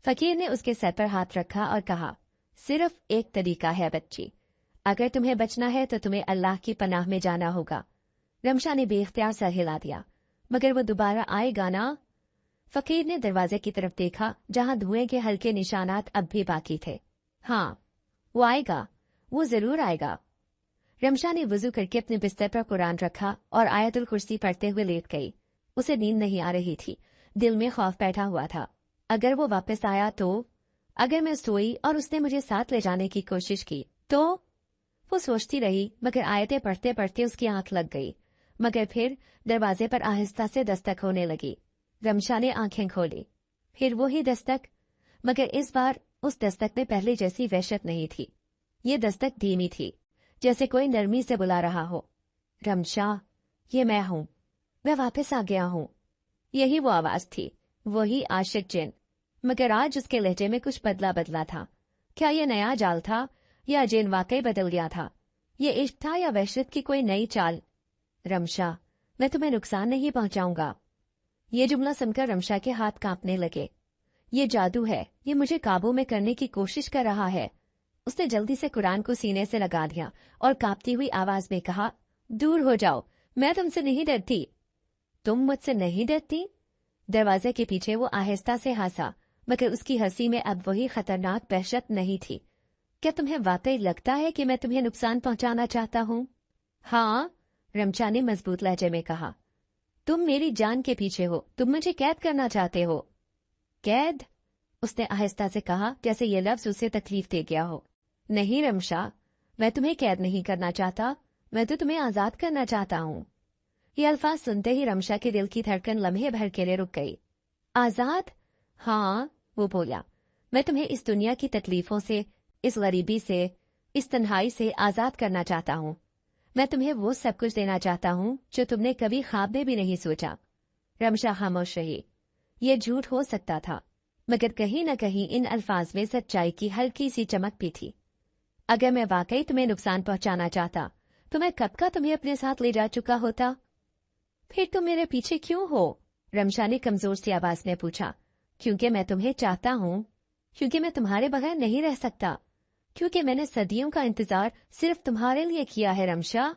फकीर ने उसके सर पर हाथ रखा और कहा, सिर्फ एक तरीका है बच्ची। अगर तुम्हें बचना है तो तुम्हें अल्लाह की पनाह में जाना होगा। रमशा ने बेख्तियार सर हिला दिया। मगर वो दोबारा आएगा ना? फकीर ने दरवाजे की तरफ देखा, जहां धुएं के हल्के निशानात अब भी बाकी थे। हाँ, वो आएगा, वो जरूर आएगा। रमशा ने वुजू करके अपने बिस्तर पर कुरान रखा और आयतुल कुर्सी पढ़ते हुए लेट गई। उसे नींद नहीं आ रही थी, दिल में खौफ बैठा हुआ था। अगर वो वापस आया तो? अगर मैं सोई और उसने मुझे साथ ले जाने की कोशिश की तो? वो सोचती रही, मगर आयतें पढ़ते पढ़ते उसकी आंख लग गई। मगर फिर दरवाजे पर आहिस्ता से दस्तक होने लगी। रमशा ने आंखें खोली। फिर वही दस्तक, मगर इस बार उस दस्तक में पहले जैसी वहशत नहीं थी। ये दस्तक धीमी थी, जैसे कोई नरमी से बुला रहा हो। रमशा, ये मैं हूं, मैं वापस आ गया हूं। यही वो आवाज थी, वही आशिक जिन, मगर आज उसके लहजे में कुछ बदला बदला था। क्या ये नया जाल था या जिन वाकई बदल गया था? ये इश्क था या वहशत की कोई नई चाल? रमशा, मैं तुम्हें नुकसान नहीं पहुंचाऊंगा। ये जुमला सुनकर रमशा के हाथ कांपने लगे। ये जादू है, ये मुझे काबू में करने की कोशिश कर रहा है। उसने जल्दी से कुरान को सीने से लगा दिया और कांपती हुई आवाज में कहा, दूर हो जाओ, मैं तुमसे नहीं डरती। तुम मुझसे नहीं डरती? दरवाजे के पीछे वो आहिस्ता से हंसा, मगर उसकी हंसी में अब वही खतरनाक वहशत नहीं थी। क्या तुम्हें वाकई लगता है कि मैं तुम्हें नुकसान पहुंचाना चाहता हूँ? हाँ, रमशा ने मजबूत लहजे में कहा। तुम मेरी जान के पीछे हो, तुम मुझे कैद करना चाहते हो। कैद? उसने आहिस्ता से कहा, जैसे ये लफ्ज उसे तकलीफ दे गया हो। नहीं रमशा, मैं तुम्हें कैद नहीं करना चाहता, मैं तो तुम्हें आजाद करना चाहता हूँ। ये अल्फाज सुनते ही रमशा के दिल की धड़कन लम्हे भर के लिए रुक गई। आजाद? हाँ, वो बोला, मैं तुम्हें इस दुनिया की तकलीफों से, इस गरीबी से, इस तन्हाई से आजाद करना चाहता हूँ। मैं तुम्हें वो सब कुछ देना चाहता हूँ जो तुमने कभी ख्वाब में भी नहीं सोचा। रमशा खामोश रही। ये झूठ हो सकता था, मगर कहीं न कहीं इन अल्फाज में सच्चाई की हल्की सी चमक भी थी। अगर मैं वाकई तुम्हें नुकसान पहुंचाना चाहता तो मैं कब का तुम्हें अपने साथ ले जा चुका होता। फिर तुम मेरे पीछे क्यों हो? रमशा ने कमजोर सी आवाज में पूछा। क्योंकि मैं तुम्हें चाहता हूँ, क्योंकि मैं तुम्हारे बगैर नहीं रह सकता, क्योंकि मैंने सदियों का इंतजार सिर्फ तुम्हारे लिए किया है रमशा।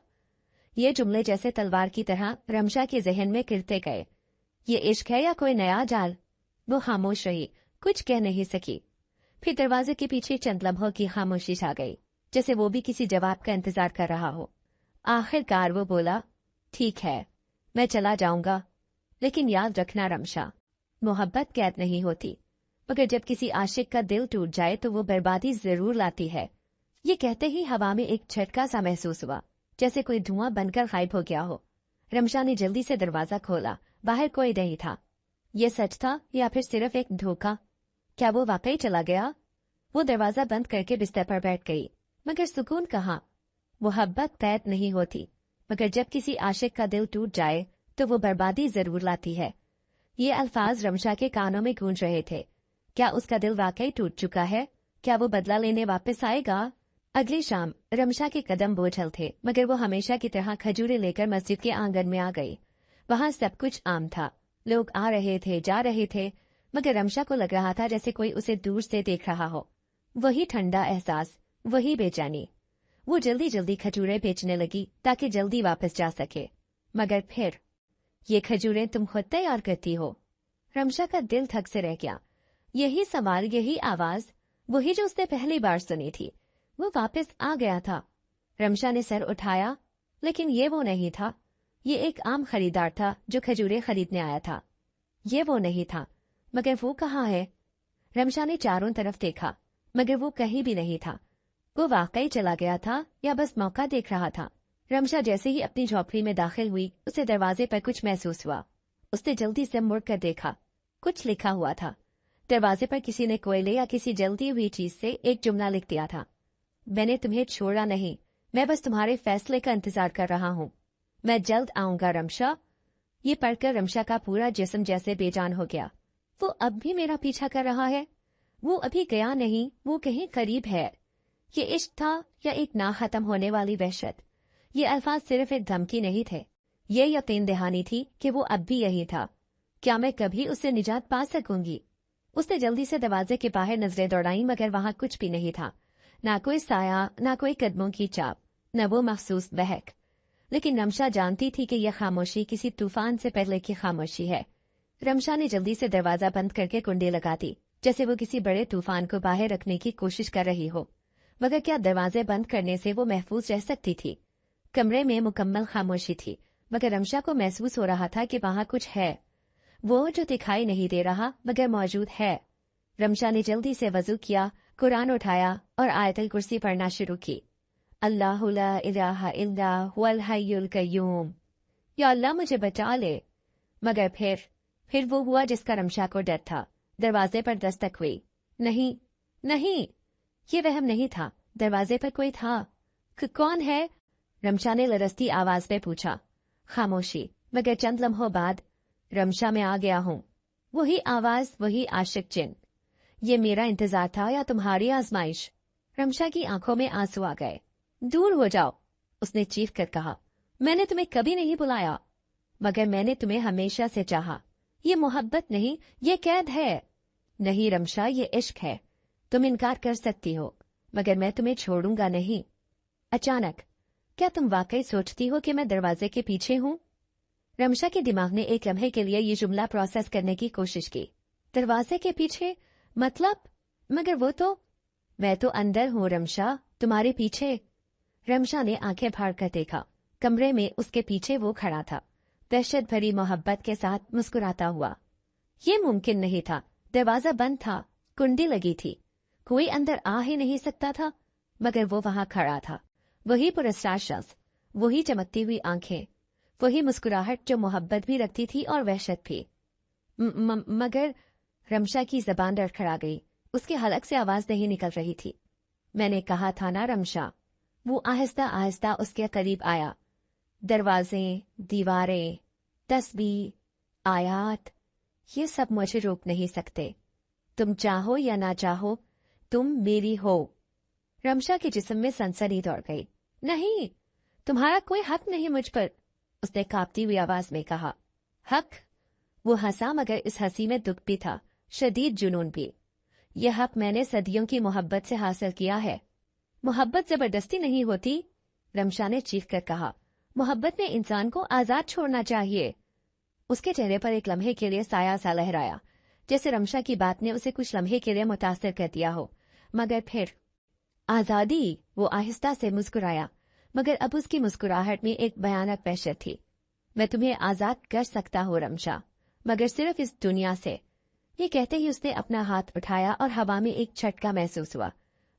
ये जुमले जैसे तलवार की तरह रमशा के जहन में गिरते गए। ये इश्क है या कोई नया जाल? वो खामोश रही, कुछ कह नहीं सकी। फिर दरवाजे के पीछे चंद लम्हों की खामोशी छा गई, जैसे वो भी किसी जवाब का इंतजार कर रहा हो। आखिरकार वो बोला, ठीक है, मैं चला जाऊंगा, लेकिन याद रखना रमशा, मोहब्बत कैद नहीं होती, मगर जब किसी आशिक का दिल टूट जाए तो वो बर्बादी जरूर लाती है। ये कहते ही हवा में एक झटका सा महसूस हुआ, जैसे कोई धुआं बनकर गायब हो गया हो। रमशा ने जल्दी से दरवाजा खोला। बाहर कोई नहीं था। ये सच था या फिर सिर्फ एक धोखा? क्या वो वाकई चला गया? वो दरवाजा बंद करके बिस्तर पर बैठ गई, मगर सुकून कहाँ? मोहब्बत कैद नहीं होती, मगर जब किसी आशिक का दिल टूट जाए तो वो बर्बादी जरूर लाती है। ये अल्फाज रमशा के कानों में गूंज रहे थे। क्या उसका दिल वाकई टूट चुका है? क्या वो बदला लेने वापस आएगा? अगली शाम रमशा के कदम बोझल थे, मगर वो हमेशा की तरह खजूरें लेकर मस्जिद के आंगन में आ गई। वहां सब कुछ आम था, लोग आ रहे थे, जा रहे थे, मगर रमशा को लग रहा था जैसे कोई उसे दूर से देख रहा हो। वही ठंडा एहसास, वही बेचैनी। वो जल्दी जल्दी खजूरें बेचने लगी ताकि जल्दी वापस जा सके। मगर फिर, ये खजूरें तुम खुद तैयार करती हो? रमशा का दिल थक से रह गया। यही सवाल, यही आवाज, वही जो उसने पहली बार सुनी थी, वो वापस आ गया था। रमशा ने सर उठाया, लेकिन ये वो नहीं था। ये एक आम खरीदार था जो खजूरें खरीदने आया था। ये वो नहीं था। मगर वो कहाँ है? रमशा ने चारों तरफ देखा, मगर वो कहीं भी नहीं था। वो वाकई चला गया था या बस मौका देख रहा था? रमशा जैसे ही अपनी झोपड़ी में दाखिल हुई, उसे दरवाजे पर कुछ महसूस हुआ। उसने जल्दी से मुड़कर देखा। कुछ लिखा हुआ था। दरवाजे पर किसी ने कोयले या किसी जलती हुई चीज से एक जुमला लिख दिया था। मैंने तुम्हें छोड़ा नहीं, मैं बस तुम्हारे फैसले का इंतजार कर रहा हूँ। मैं जल्द आऊंगा रमशा। ये पढ़कर रमशा का पूरा जिस्म जैसे बेजान हो गया। वो अब भी मेरा पीछा कर रहा है। वो अभी गया नहीं, वो कहीं करीब है। ये इश्क था या एक ना खत्म होने वाली वहशत? ये अल्फाज सिर्फ एक धमकी नहीं थे, ये यकीन दहानी थी कि वो अब भी यही था। क्या मैं कभी उससे निजात पा सकूंगी? उसने जल्दी से दरवाजे के बाहर नजरें दौड़ाई, मगर वहां कुछ भी नहीं था। ना कोई साया, ना कोई कदमों की चाप, न वो महसूस बहक। लेकिन रमशा जानती थी कि यह खामोशी किसी तूफान से पहले की खामोशी है। रमशा ने जल्दी से दरवाजा बंद करके कुंडी लगा दी, जैसे वो किसी बड़े तूफान को बाहर रखने की कोशिश कर रही हो। मगर क्या दरवाजे बंद करने से वो महफूज रह सकती थी? कमरे में मुकम्मल खामोशी थी, मगर रमशा को महसूस हो रहा था कि वहां कुछ है, वो जो दिखाई नहीं दे रहा मगर मौजूद है। रमशा ने जल्दी से वजू किया, कुरान उठाया और आयतुल कुर्सी पढ़ना शुरू की। अल्लाहु ला इलाहा इल्ला हुवल हय्युल कय्यूम। या अल्लाह मुझे बचा ले। मगर फिर वो हुआ जिसका रमशा को डर था। दरवाजे पर दस्तक हुई। नहीं, नहीं, ये वहम नहीं था। दरवाजे पर कोई था। कौन है? रमशा ने लरसती आवाज में पूछा। खामोशी। मगर चंद लम्हों बाद, रमशा में आ गया हूँ। वही आवाज, वही आशिक चिन। ये मेरा इंतजार था या तुम्हारी आजमाइश? रमशा की आंखों में आंसू आ गए। दूर हो जाओ, उसने चीख कर कहा। मैंने तुम्हें कभी नहीं बुलाया, मगर मैंने तुम्हें हमेशा से चाहा। ये मोहब्बत नहीं, ये कैद है। नहीं रमशा, ये इश्क है। तुम इनकार कर सकती हो, मगर मैं तुम्हें छोड़ूंगा नहीं। अचानक, क्या तुम वाकई सोचती हो कि मैं दरवाजे के पीछे हूँ? रमशा के दिमाग ने एक लम्हे के लिए ये जुमला प्रोसेस करने की कोशिश की। दरवाजे के पीछे मतलब? मगर वो तो, मैं तो अंदर हूँ रमशा, तुम्हारे पीछे। रमशा ने आंखें फाड़ कर देखा। कमरे में उसके पीछे वो खड़ा था, दहशत भरी मोहब्बत के साथ मुस्कुराता हुआ। ये मुमकिन नहीं था। दरवाजा बंद था, कुंडी लगी थी, कोई अंदर आ ही नहीं सकता था। मगर वो वहां खड़ा था, वही पुरस्कार शख्स, वही चमकती हुई आंखें, वही मुस्कुराहट जो मोहब्बत भी रखती थी और वहशत भी। मगर रमशा की जबान लड़खड़ा गई। उसके हलक से आवाज नहीं निकल रही थी। मैंने कहा था ना रमशा। वो आहिस्ता आहिस्ता उसके करीब आया। दरवाजे, दीवारें, तस्बीह, आयात, ये सब मुझे रोक नहीं सकते। तुम चाहो या ना चाहो, तुम मेरी हो। रमशा के जिस्म में सनसनी दौड़ गई। नहीं, तुम्हारा कोई हक नहीं मुझ पर, उसने कांपती हुई आवाज में कहा। हक? वो हंसा, मगर इस हंसी में दुख भी था, शदीद जुनून भी। यह हक मैंने सदियों की मोहब्बत से हासिल किया है। मोहब्बत जबरदस्ती नहीं होती, रमशा ने चीख कर कहा। मोहब्बत में इंसान को आजाद छोड़ना चाहिए। उसके चेहरे पर एक लम्हे के लिए साया सा लहराया, जैसे रमशा की बात ने उसे कुछ लम्हे के लिए मुतासिर कर दिया हो। मगर फिर, आजादी? वो आहिस्ता से मुस्कुराया, मगर अब उसकी मुस्कुराहट में एक भयानक वहशत थी। मैं तुम्हें आजाद कर सकता हूँ रमशा, मगर सिर्फ इस दुनिया से। ये कहते ही उसने अपना हाथ उठाया और हवा में एक झटका महसूस हुआ।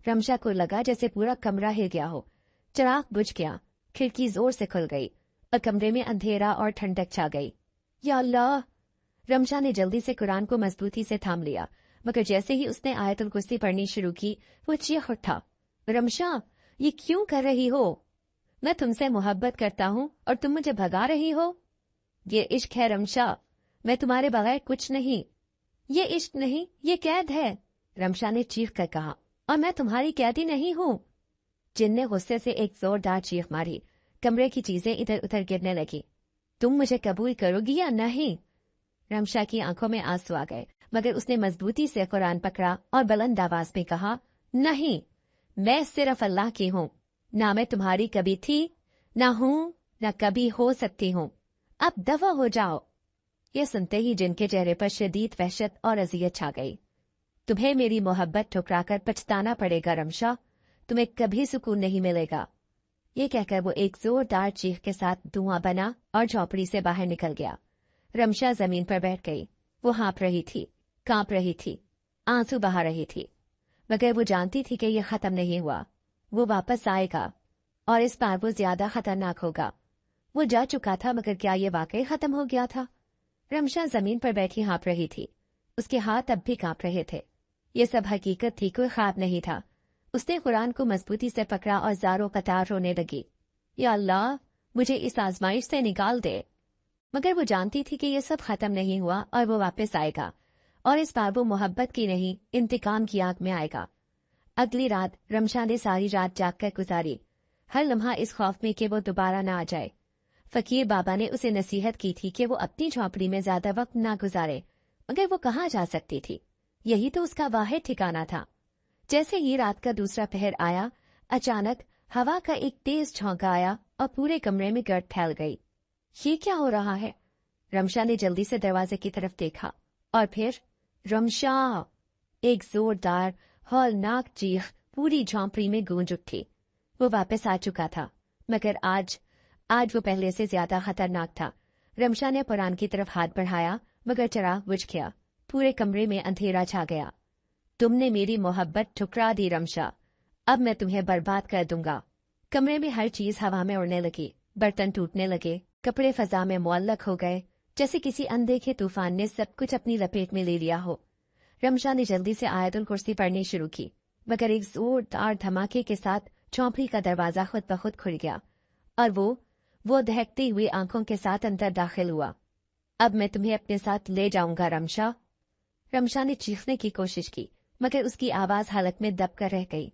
रमशा को लगा जैसे पूरा कमरा हिल गया हो। चिराग बुझ गया, खिड़की जोर से खुल गई और कमरे में अंधेरा और ठंडक छा गई। या अल्लाह! रमशा ने जल्दी से कुरान को मजबूती से थाम लिया, मगर जैसे ही उसने आयतुल कुर्सी पढ़नी शुरू की, वो चीख उठा। रमशा, ये क्यों कर रही हो? मैं तुमसे मोहब्बत करता हूँ और तुम मुझे भगा रही हो। ये इश्क है रमशा, मैं तुम्हारे बगैर कुछ नहीं। ये इश्क नहीं, ये कैद है, रमशा ने चीख कर कहा। और मैं तुम्हारी कैदी नहीं हूँ। जिन ने गुस्से से एक जोरदार चीख मारी। कमरे की चीजें इधर उधर गिरने लगी। तुम मुझे कबूल करोगी या नहीं? रमशा की आंखों में आंसू आ गए, मगर उसने मजबूती से कुरान पकड़ा और बुलंद आवाज में कहा, नहीं, मैं सिर्फ अल्लाह की हूँ, ना मैं तुम्हारी कभी थी, ना हूँ, ना कभी हो सकती हूँ। अब दफा हो जाओ। ये सुनते ही जिनके चेहरे पर शदीद वहशत और अजियत छा गई। तुम्हें मेरी मोहब्बत ठुकराकर पछताना पड़ेगा रमशा, तुम्हें कभी सुकून नहीं मिलेगा। ये कहकर वो एक जोरदार चीख के साथ धुआं बना और झोपड़ी से बाहर निकल गया। रमशा जमीन पर बैठ गई। वो हाँप रही थी, कांप रही थी, आंसू बहा रही थी, मगर वो जानती थी कि यह खत्म नहीं हुआ। वो वापस आएगा और इस बार वो ज्यादा खतरनाक होगा। वो जा चुका था, मगर क्या ये वाकई खत्म हो गया था? रमशा जमीन पर बैठी हाँप रही थी। उसके हाथ अब भी कांप रहे थे। ये सब हकीकत थी, कोई ख्वाब नहीं था। उसने कुरान को मजबूती से पकड़ा और ज़ारो कतार रोने लगी। या अल्लाह, मुझे इस आजमाइश से निकाल दे। मगर वो जानती थी कि ये सब खत्म नहीं हुआ और वो वापस आएगा, और इस बार वो मोहब्बत की नहीं, इंतकाम की आग में आएगा। अगली रात रमशा ने सारी रात जाग कर गुजारी, हर लम्हा इस खौफ में कि वो दोबारा ना आ जाए। फकीर बाबा ने उसे नसीहत की थी कि वो अपनी झोंपड़ी में ज्यादा वक्त ना गुजारे, मगर वो कहाँ जा सकती थी? यही तो उसका वाहिद ठिकाना था। जैसे ही रात का दूसरा पहर आया, अचानक हवा का एक तेज झोंका आया और पूरे कमरे में गर्द फैल गई। ये क्या हो रहा है? रमशा ने जल्दी से दरवाजे की तरफ देखा और फिर रमशा! एक जोरदार हौलनाक चीख पूरी झोंपड़ी में गूंज उठी। वो वापस आ चुका था, मगर आज वो पहले से ज्यादा खतरनाक था। रमशा ने पुरान की तरफ हाथ बढ़ाया, मगर चिराग बुझ गया। पूरे कमरे में अंधेरा छा गया। तुमने मेरी मोहब्बत ठुकरा दी रमशा, अब मैं तुम्हें बर्बाद कर दूंगा। कमरे में हर चीज हवा में उड़ने लगी, बर्तन टूटने लगे, कपड़े फजा में मुअल्लक हो गए, जैसे किसी अनदेखे तूफान ने सब कुछ अपनी लपेट में ले लिया हो। रमशा ने जल्दी से आयतुल कुर्सी पढ़नी शुरू की, मगर एक जोरदार धमाके के साथ झोंपड़ी का दरवाजा खुद ब खुद खुल गया और वो दहकती हुई आंखों के साथ अंदर दाखिल हुआ। अब मैं तुम्हें अपने साथ ले जाऊंगा रमशा। रमशा ने चीखने की कोशिश की, मगर उसकी आवाज हलक में दब कर रह गई।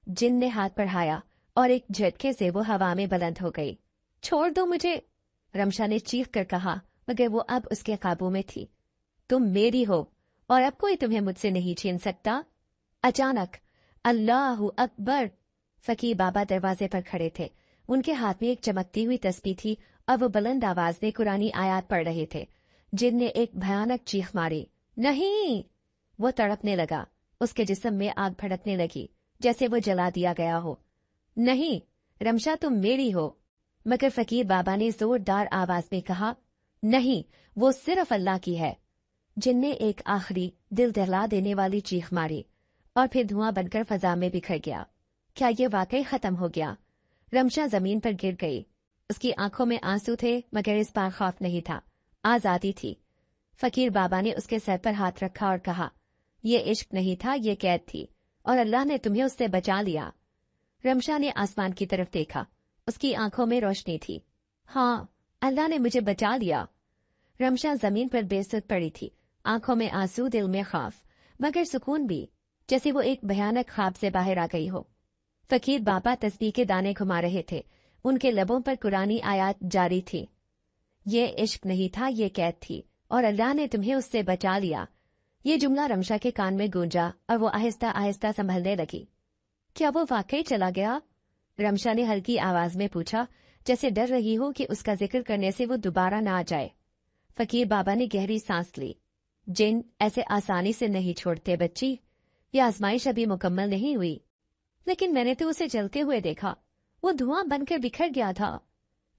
जिन ने हाथ बढ़ाया और एक झटके से वो हवा में बुलंद हो गई। छोड़ दो मुझे, रमशा ने चीख कर कहा, मगर वो अब उसके काबू में थी। तुम मेरी हो और अब कोई तुम्हें मुझसे नहीं छीन सकता। अचानक अल्लाहु अकबर! फकीर बाबा दरवाजे पर खड़े थे। उनके हाथ में एक चमकती हुई तस्बीह थी और वो बुलंद आवाज में कुरानी आयात पढ़ रहे थे। जिन ने एक भयानक चीख मारी। नहीं! वो तड़पने लगा। उसके जिस्म में आग भड़कने लगी, जैसे वो जला दिया गया हो। नहीं, रमशा तुम मेरी हो। मगर फकीर बाबा ने जोरदार आवाज में कहा, नहीं, वो सिर्फ अल्लाह की है। जिन ने एक आखिरी दिल दहला देने वाली चीख मारी और फिर धुआं बनकर फजा में बिखर गया। क्या ये वाकई खत्म हो गया? रमशा जमीन पर गिर गई। उसकी आंखों में आंसू थे, मगर इस बार खौफ नहीं था, आजादी थी। फकीर बाबा ने उसके सर पर हाथ रखा और कहा, ये इश्क नहीं था, ये कैद थी, और अल्लाह ने तुम्हें उससे बचा लिया। रमशा ने आसमान की तरफ देखा। उसकी आंखों में रोशनी थी। हाँ, अल्लाह ने मुझे बचा लिया। रमशा जमीन पर बेसुध पड़ी थी, आंखों में आंसू, दिल में खौफ, मगर सुकून भी, जैसे वो एक भयानक ख्वाब से बाहर आ गई हो। फकीर बाबा तस्बीह के दाने घुमा रहे थे। उनके लबों पर कुरानी आयात जारी थी। ये इश्क नहीं था, ये कैद थी, और अल्लाह ने तुम्हें उससे बचा लिया। ये जुमला रमशा के कान में गूंजा और वो आहिस्ता आहिस्ता संभलने लगी। क्या वो वाकई चला गया? रमशा ने हल्की आवाज में पूछा, जैसे डर रही हो कि उसका जिक्र करने से वो दोबारा ना आ जाए। फकीर बाबा ने गहरी सांस ली। जिन ऐसे आसानी से नहीं छोड़ते बच्ची, ये आजमाइश अभी मुकम्मल नहीं हुई। लेकिन मैंने तो उसे जलते हुए देखा, वो धुआं बनकर बिखर गया था,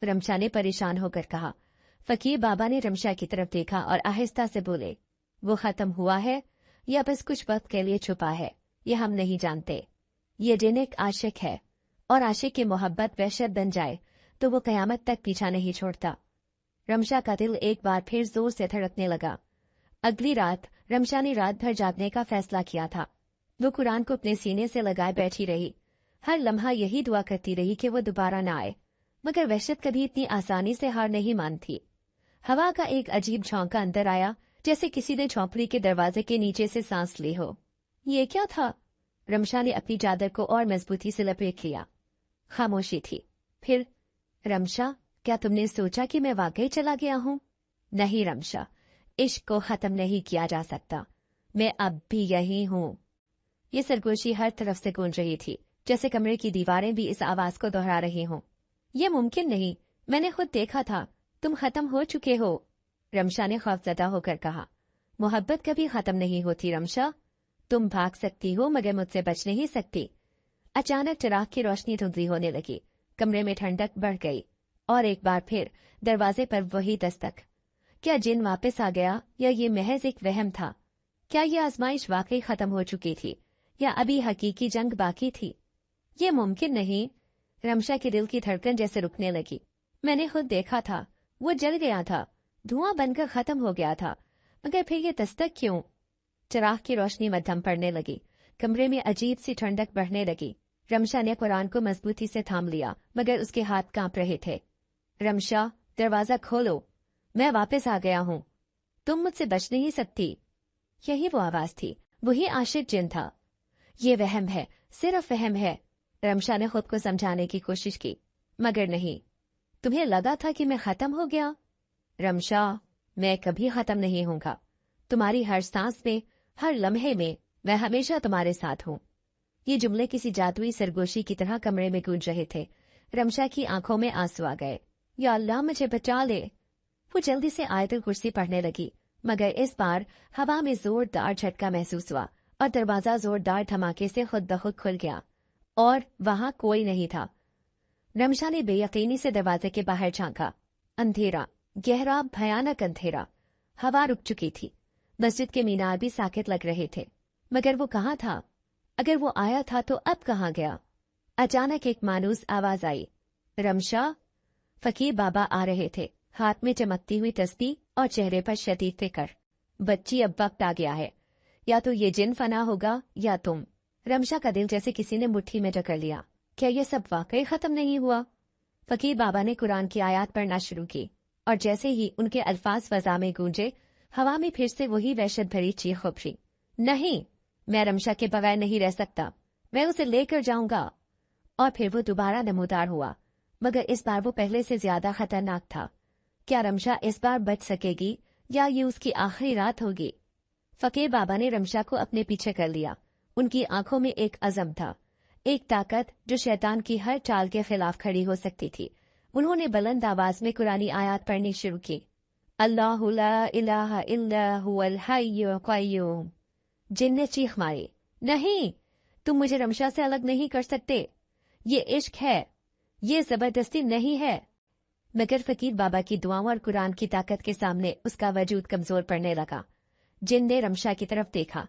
रमशा ने परेशान होकर कहा। फकीर बाबा ने रमशा की तरफ देखा और आहिस्ता से बोले, वो खत्म हुआ है या बस कुछ वक्त के लिए छुपा है, ये हम नहीं जानते। ये जिन एक आशिक है, और आशिक की मोहब्बत वहशत बन जाए तो वो कयामत तक पीछा नहीं छोड़ता। रमशा का दिल एक बार फिर जोर से धड़कने लगा। अगली रात रमशा ने रात भर जागने का फैसला किया था। वो कुरान को अपने सीने से लगाए बैठी रही, हर लम्हा यही दुआ करती रही कि वो दोबारा ना आए, मगर वहशत कभी इतनी आसानी से हार नहीं मानती। हवा का एक अजीब झोंका अंदर आया, जैसे किसी ने झोंपड़ी के दरवाजे के नीचे से सांस ली हो। ये क्या था? रमशा ने अपनी चादर को और मजबूती से लपेट लिया। खामोशी थी। फिर, रमशा, क्या तुमने सोचा कि मैं वाकई चला गया हूँ? नहीं रमशा, इश्क को खत्म नहीं किया जा सकता, मैं अब भी यही हूँ। ये सरगोशी हर तरफ से गूंज रही थी। जैसे कमरे की दीवारें भी इस आवाज को दोहरा रही हों। ये मुमकिन नहीं, मैंने खुद देखा था, तुम खत्म हो चुके हो, रमशा ने खौफजदा होकर कहा। मोहब्बत कभी खत्म नहीं होती रमशा, तुम भाग सकती हो मगर मुझसे बच नहीं सकती। अचानक चिराग की रोशनी धुंधली होने लगी, कमरे में ठंडक बढ़ गई और एक बार फिर दरवाजे पर वही दस्तक। क्या जिन वापस आ गया या ये महज एक वहम था? क्या ये आजमाइश वाकई खत्म हो चुकी थी या अभी हकीकी जंग बाकी थी? ये मुमकिन नहीं। रमशा के दिल की धड़कन जैसे रुकने लगी। मैंने खुद देखा था, वो जल गया था, धुआं बनकर खत्म हो गया था, मगर फिर ये दस्तक क्यों? चिराग की रोशनी मध्यम पड़ने लगी, कमरे में अजीब सी ठंडक बढ़ने लगी। रमशा ने कुरान को मजबूती से थाम लिया, मगर उसके हाथ कांप रहे थे। रमशा, दरवाजा खोलो, मैं वापस आ गया हूँ, तुम मुझसे बच नहीं सकती। यही वो आवाज थी, वही आशिक जिन था। ये वहम है, सिर्फ वहम है। रमशा ने खुद को समझाने की कोशिश की, मगर नहीं। तुम्हें लगा था कि मैं खत्म हो गया? रमशा, मैं कभी खत्म नहीं होऊंगा। तुम्हारी हर सांस में, हर लम्हे में मैं हमेशा तुम्हारे साथ हूँ। ये जुमले किसी जादुई सरगोशी की तरह कमरे में गूंज रहे थे। रमशा की आंखों में आंसू आ गए। या अल्लाह, मुझे बचा ले। वो जल्दी से आयतुल कुर्सी पढ़ने लगी, मगर इस बार हवा में जोरदार झटका महसूस हुआ और दरवाजा जोरदार धमाके से खुद ब खुद खुल गया और वहां कोई नहीं था। रमशा ने बेयकीनी से दरवाजे के बाहर झांका। अंधेरा, गहरा, भयानक अंधेरा। हवा रुक चुकी थी, मस्जिद के मीनार भी साकित लग रहे थे, मगर वो कहाँ था? अगर वो आया था तो अब कहाँ गया? अचानक एक मानूस आवाज आई, रमशा। फकीर बाबा आ रहे थे, हाथ में चमकती हुई तस्बीह और चेहरे पर शदीद फिक्र। बच्ची, अब वक्त आ गया है, या तो ये जिन फना होगा या तुम। रमशा का दिल जैसे किसी ने मुट्ठी में जकड़ लिया। क्या ये सब वाकई खत्म नहीं हुआ? फकीर बाबा ने कुरान की आयत पढ़ना शुरू की और जैसे ही उनके अल्फाज फजा में गूंजे, हवा में फिर से वही वहशत भरी चीख उभरी। नहीं, मैं रमशा के बगैर नहीं रह सकता, मैं उसे लेकर जाऊंगा। और फिर वो दोबारा नमूदार हुआ, मगर इस बार वो पहले से ज्यादा खतरनाक था। क्या रमशा इस बार बच सकेगी या ये उसकी आखिरी रात होगी? फकीर बाबा ने रमशा को अपने पीछे कर लिया। उनकी आंखों में एक अज़म था, एक ताकत जो शैतान की हर चाल के खिलाफ खड़ी हो सकती थी। उन्होंने बुलंद आवाज में कुरानी आयत पढ़नी शुरू की। अल्लाहु ला इलाहा इल्ला हुवल हय्युल क़य्यूम। जिन ने चीख मारी, नहीं, तुम मुझे रमशा से अलग नहीं कर सकते। ये इश्क है, ये जबरदस्ती नहीं है। मगर फकीर बाबा की दुआओं और कुरान की ताकत के सामने उसका वजूद कमजोर पड़ने लगा। जिन ने रमशा की तरफ देखा,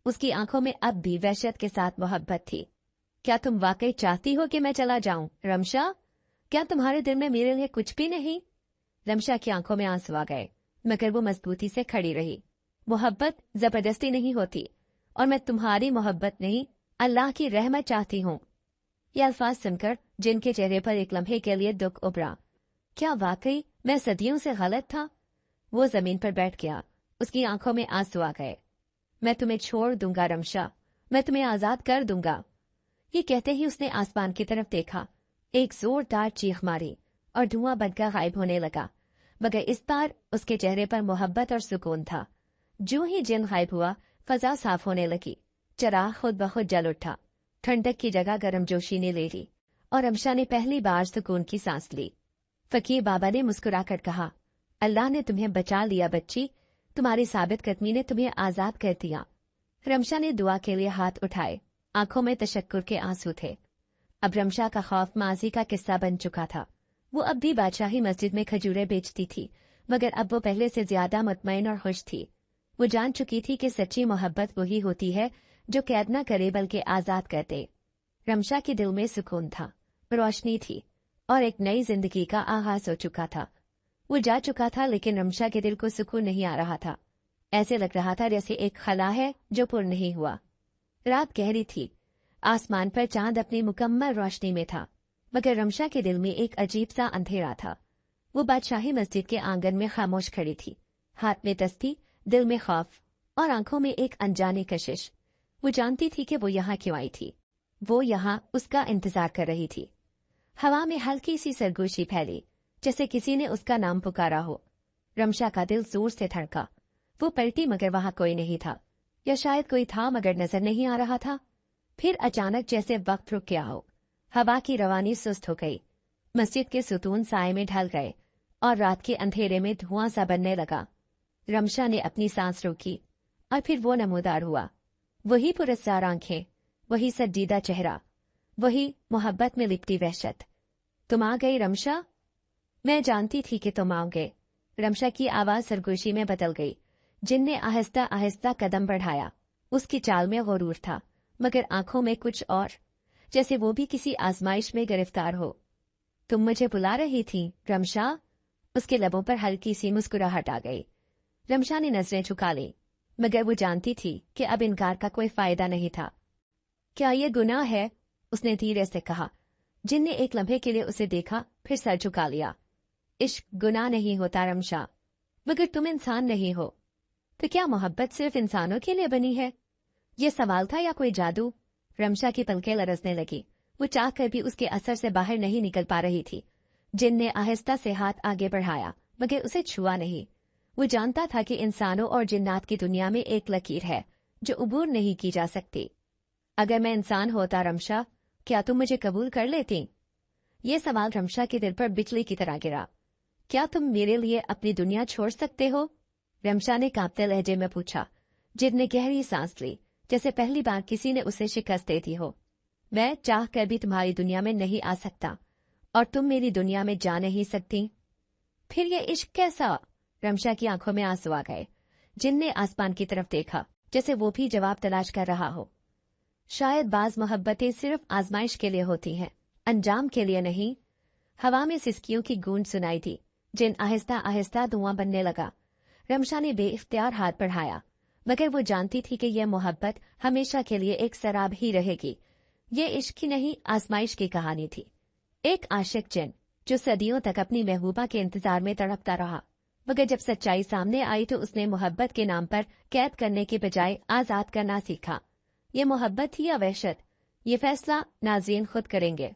उसकी आंखों में अब भी वहशत के साथ मोहब्बत थी। क्या तुम वाकई चाहती हो कि मैं चला जाऊं, रमशा? क्या तुम्हारे दिल में मेरे लिए कुछ भी नहीं? रमशा की आंखों में आंसू आ गए, मगर वो मजबूती से खड़ी रही। मोहब्बत जबरदस्ती नहीं होती, और मैं तुम्हारी मोहब्बत नहीं, अल्लाह की रहमत चाहती हूँ। ये अल्फाज सुनकर जिनके चेहरे पर एक लम्हे के लिए दुख उभरा। क्या वाकई मैं सदियों से गलत था? वो जमीन पर बैठ गया, उसकी आंखों में आंसू आ गए। मैं तुम्हें छोड़ दूंगा रमशा, मैं तुम्हें आजाद कर दूंगा। ये कहते ही उसने आसमान की तरफ देखा, एक जोरदार चीख मारी और धुआं बनकर गायब होने लगा। मगर इस बार उसके चेहरे पर मोहब्बत और सुकून था। जो ही जिन गायब हुआ, फजा साफ होने लगी। चिराग खुद ब खुद जल उठा, ठंडक की जगह गर्मजोशी ने ले ली और रमशा ने पहली बार सुकून की सांस ली। फकीर बाबा ने मुस्कुराकर कहा, अल्लाह ने तुम्हें बचा लिया बच्ची, तुम्हारी साबित कदमी ने तुम्हें आजाद कर दिया। रमशा ने दुआ के लिए हाथ उठाए, आंखों में तशक्कुर के आंसू थे। अब रमशा का खौफ माजी का किस्सा बन चुका था। वो अब भी बादशाही मस्जिद में खजूरें बेचती थी, मगर अब वो पहले से ज्यादा मुतमईन और खुश थी। वो जान चुकी थी कि सच्ची मोहब्बत वही होती है जो कैद न करे बल्कि आजाद कर दे। रमशा के दिल में सुकून था, रोशनी थी और एक नई जिंदगी का आगाज हो चुका था। वो जा चुका था, लेकिन रमशा के दिल को सुकून नहीं आ रहा था। ऐसे लग रहा था जैसे एक खला है जो पुर नहीं हुआ। रात गहरी थी, आसमान पर चांद अपनी मुकम्मल रोशनी में था, मगर रमशा के दिल में एक अजीब सा अंधेरा था। वो बादशाही मस्जिद के आंगन में खामोश खड़ी थी, हाथ में तस्बीह, दिल में खौफ और आंखों में एक अनजानी कशिश। वो जानती थी कि वो यहाँ क्यों आई थी। वो यहाँ उसका इंतजार कर रही थी। हवा में हल्की सी सरगोशी फैली, जैसे किसी ने उसका नाम पुकारा हो। रमशा का दिल जोर से धड़का। वो पलटी, मगर वहां कोई नहीं था, या शायद कोई था मगर नजर नहीं आ रहा था। پھر اچانک جیسے وقت رک گیا ہو، ہوا کی روانی سست ہو گئی، مسجد کے ستون سائے میں ڈھل گئے اور رات کے اندھیرے میں دھواں سا بننے لگا۔ رمشا نے اپنی سانس روکی اور پھر وہ نمودار ہوا، وہی پرسرار آنکھیں، وہی سجیدہ چہرہ، وہی محبت میں لپٹی وحشت۔ تم آ گئی رمشا؟ میں جانتی تھی کہ تم آؤ گے۔ رمشا کی آواز سرگوشی میں بدل گئی۔ جن نے آہستہ آہستہ قدم بڑھایا، اس کی چال میں غرور تھا، مگر آنکھوں میں کچھ اور، جیسے وہ بھی کسی آزمائش میں گرفتار ہو۔ تم مجھے بلا رہی تھی رمشا؟ اس کے لبوں پر ہلکی سی مسکراہٹ آ گئی۔ رمشا نے نظریں جھکا لی، مگر وہ جانتی تھی کہ اب انکار کا کوئی فائدہ نہیں تھا۔ کیا یہ گناہ ہے؟ اس نے دھیرے سے کہا۔ جن نے ایک لمحے کے لیے اسے دیکھا، پھر سر جھکا لیا۔ عشق گناہ نہیں ہوتا رمشا، مگر تم انسان نہیں ہو، تو کیا محبت صرف انسانوں کے لیے بنی ہے؟ یہ سوال تھا یا کوئی جادو؟ رمشا کی پلکیں لرزنے لگی، وہ چاہ کر بھی اس کے اثر سے باہر نہیں نکل پا رہی تھی۔ جن نے آہستہ سے ہاتھ آگے بڑھایا، مگر اسے چھوا نہیں۔ وہ جانتا تھا کہ انسانوں اور جنات کی دنیا میں ایک لکیر ہے جو عبور نہیں کی جا سکتی۔ اگر میں انسان ہوتا رمشا، کیا تم مجھے قبول کر لیتی؟ یہ سوال رمشا کے دل پر بجلی کی طرح گرا۔ کیا تم میرے لیے اپنی دنیا چھوڑ سکتے ہو؟ رمشا نے کانپتے لہجے میں پوچھا۔ جن نے گہری سانس لی، جیسے پہلی بار کسی نے اسے شکست دے دی ہو۔ میں چاہ کر بھی تمہاری دنیا میں نہیں آ سکتا، اور تم میری دنیا میں جا نہیں سکتی۔ پھر یہ عشق کیسا؟ رمشا کی آنکھوں میں آنسو آ گئے۔ جن نے آسمان کی طرف دیکھا، جیسے وہ بھی جواب تلاش کر رہا ہو۔ شاید بعض محبتیں صرف آزمائش کے لیے ہوتی ہیں، انجام کے لیے نہیں۔ ہوا میں سسکیوں کی گونج سنائی دی۔ جن آہستہ آہستہ دھواں بننے لگا۔ رمشا نے بے اختیار ہاتھ بڑھایا، مگر وہ جانتی تھی کہ یہ محبت ہمیشہ کے لیے ایک سراب ہی رہے گی۔ یہ عشق ہی نہیں، آزمائش کی کہانی تھی۔ ایک عاشق جن جو صدیوں تک اپنی محبوبہ کے انتظار میں تڑپتا رہا، مگر جب سچائی سامنے آئی تو اس نے محبت کے نام پر قید کرنے کے بجائے آزاد کرنا سیکھا۔ یہ محبت تھی یا وحشت؟ یہ فیصلہ ناظرین خود کریں گے۔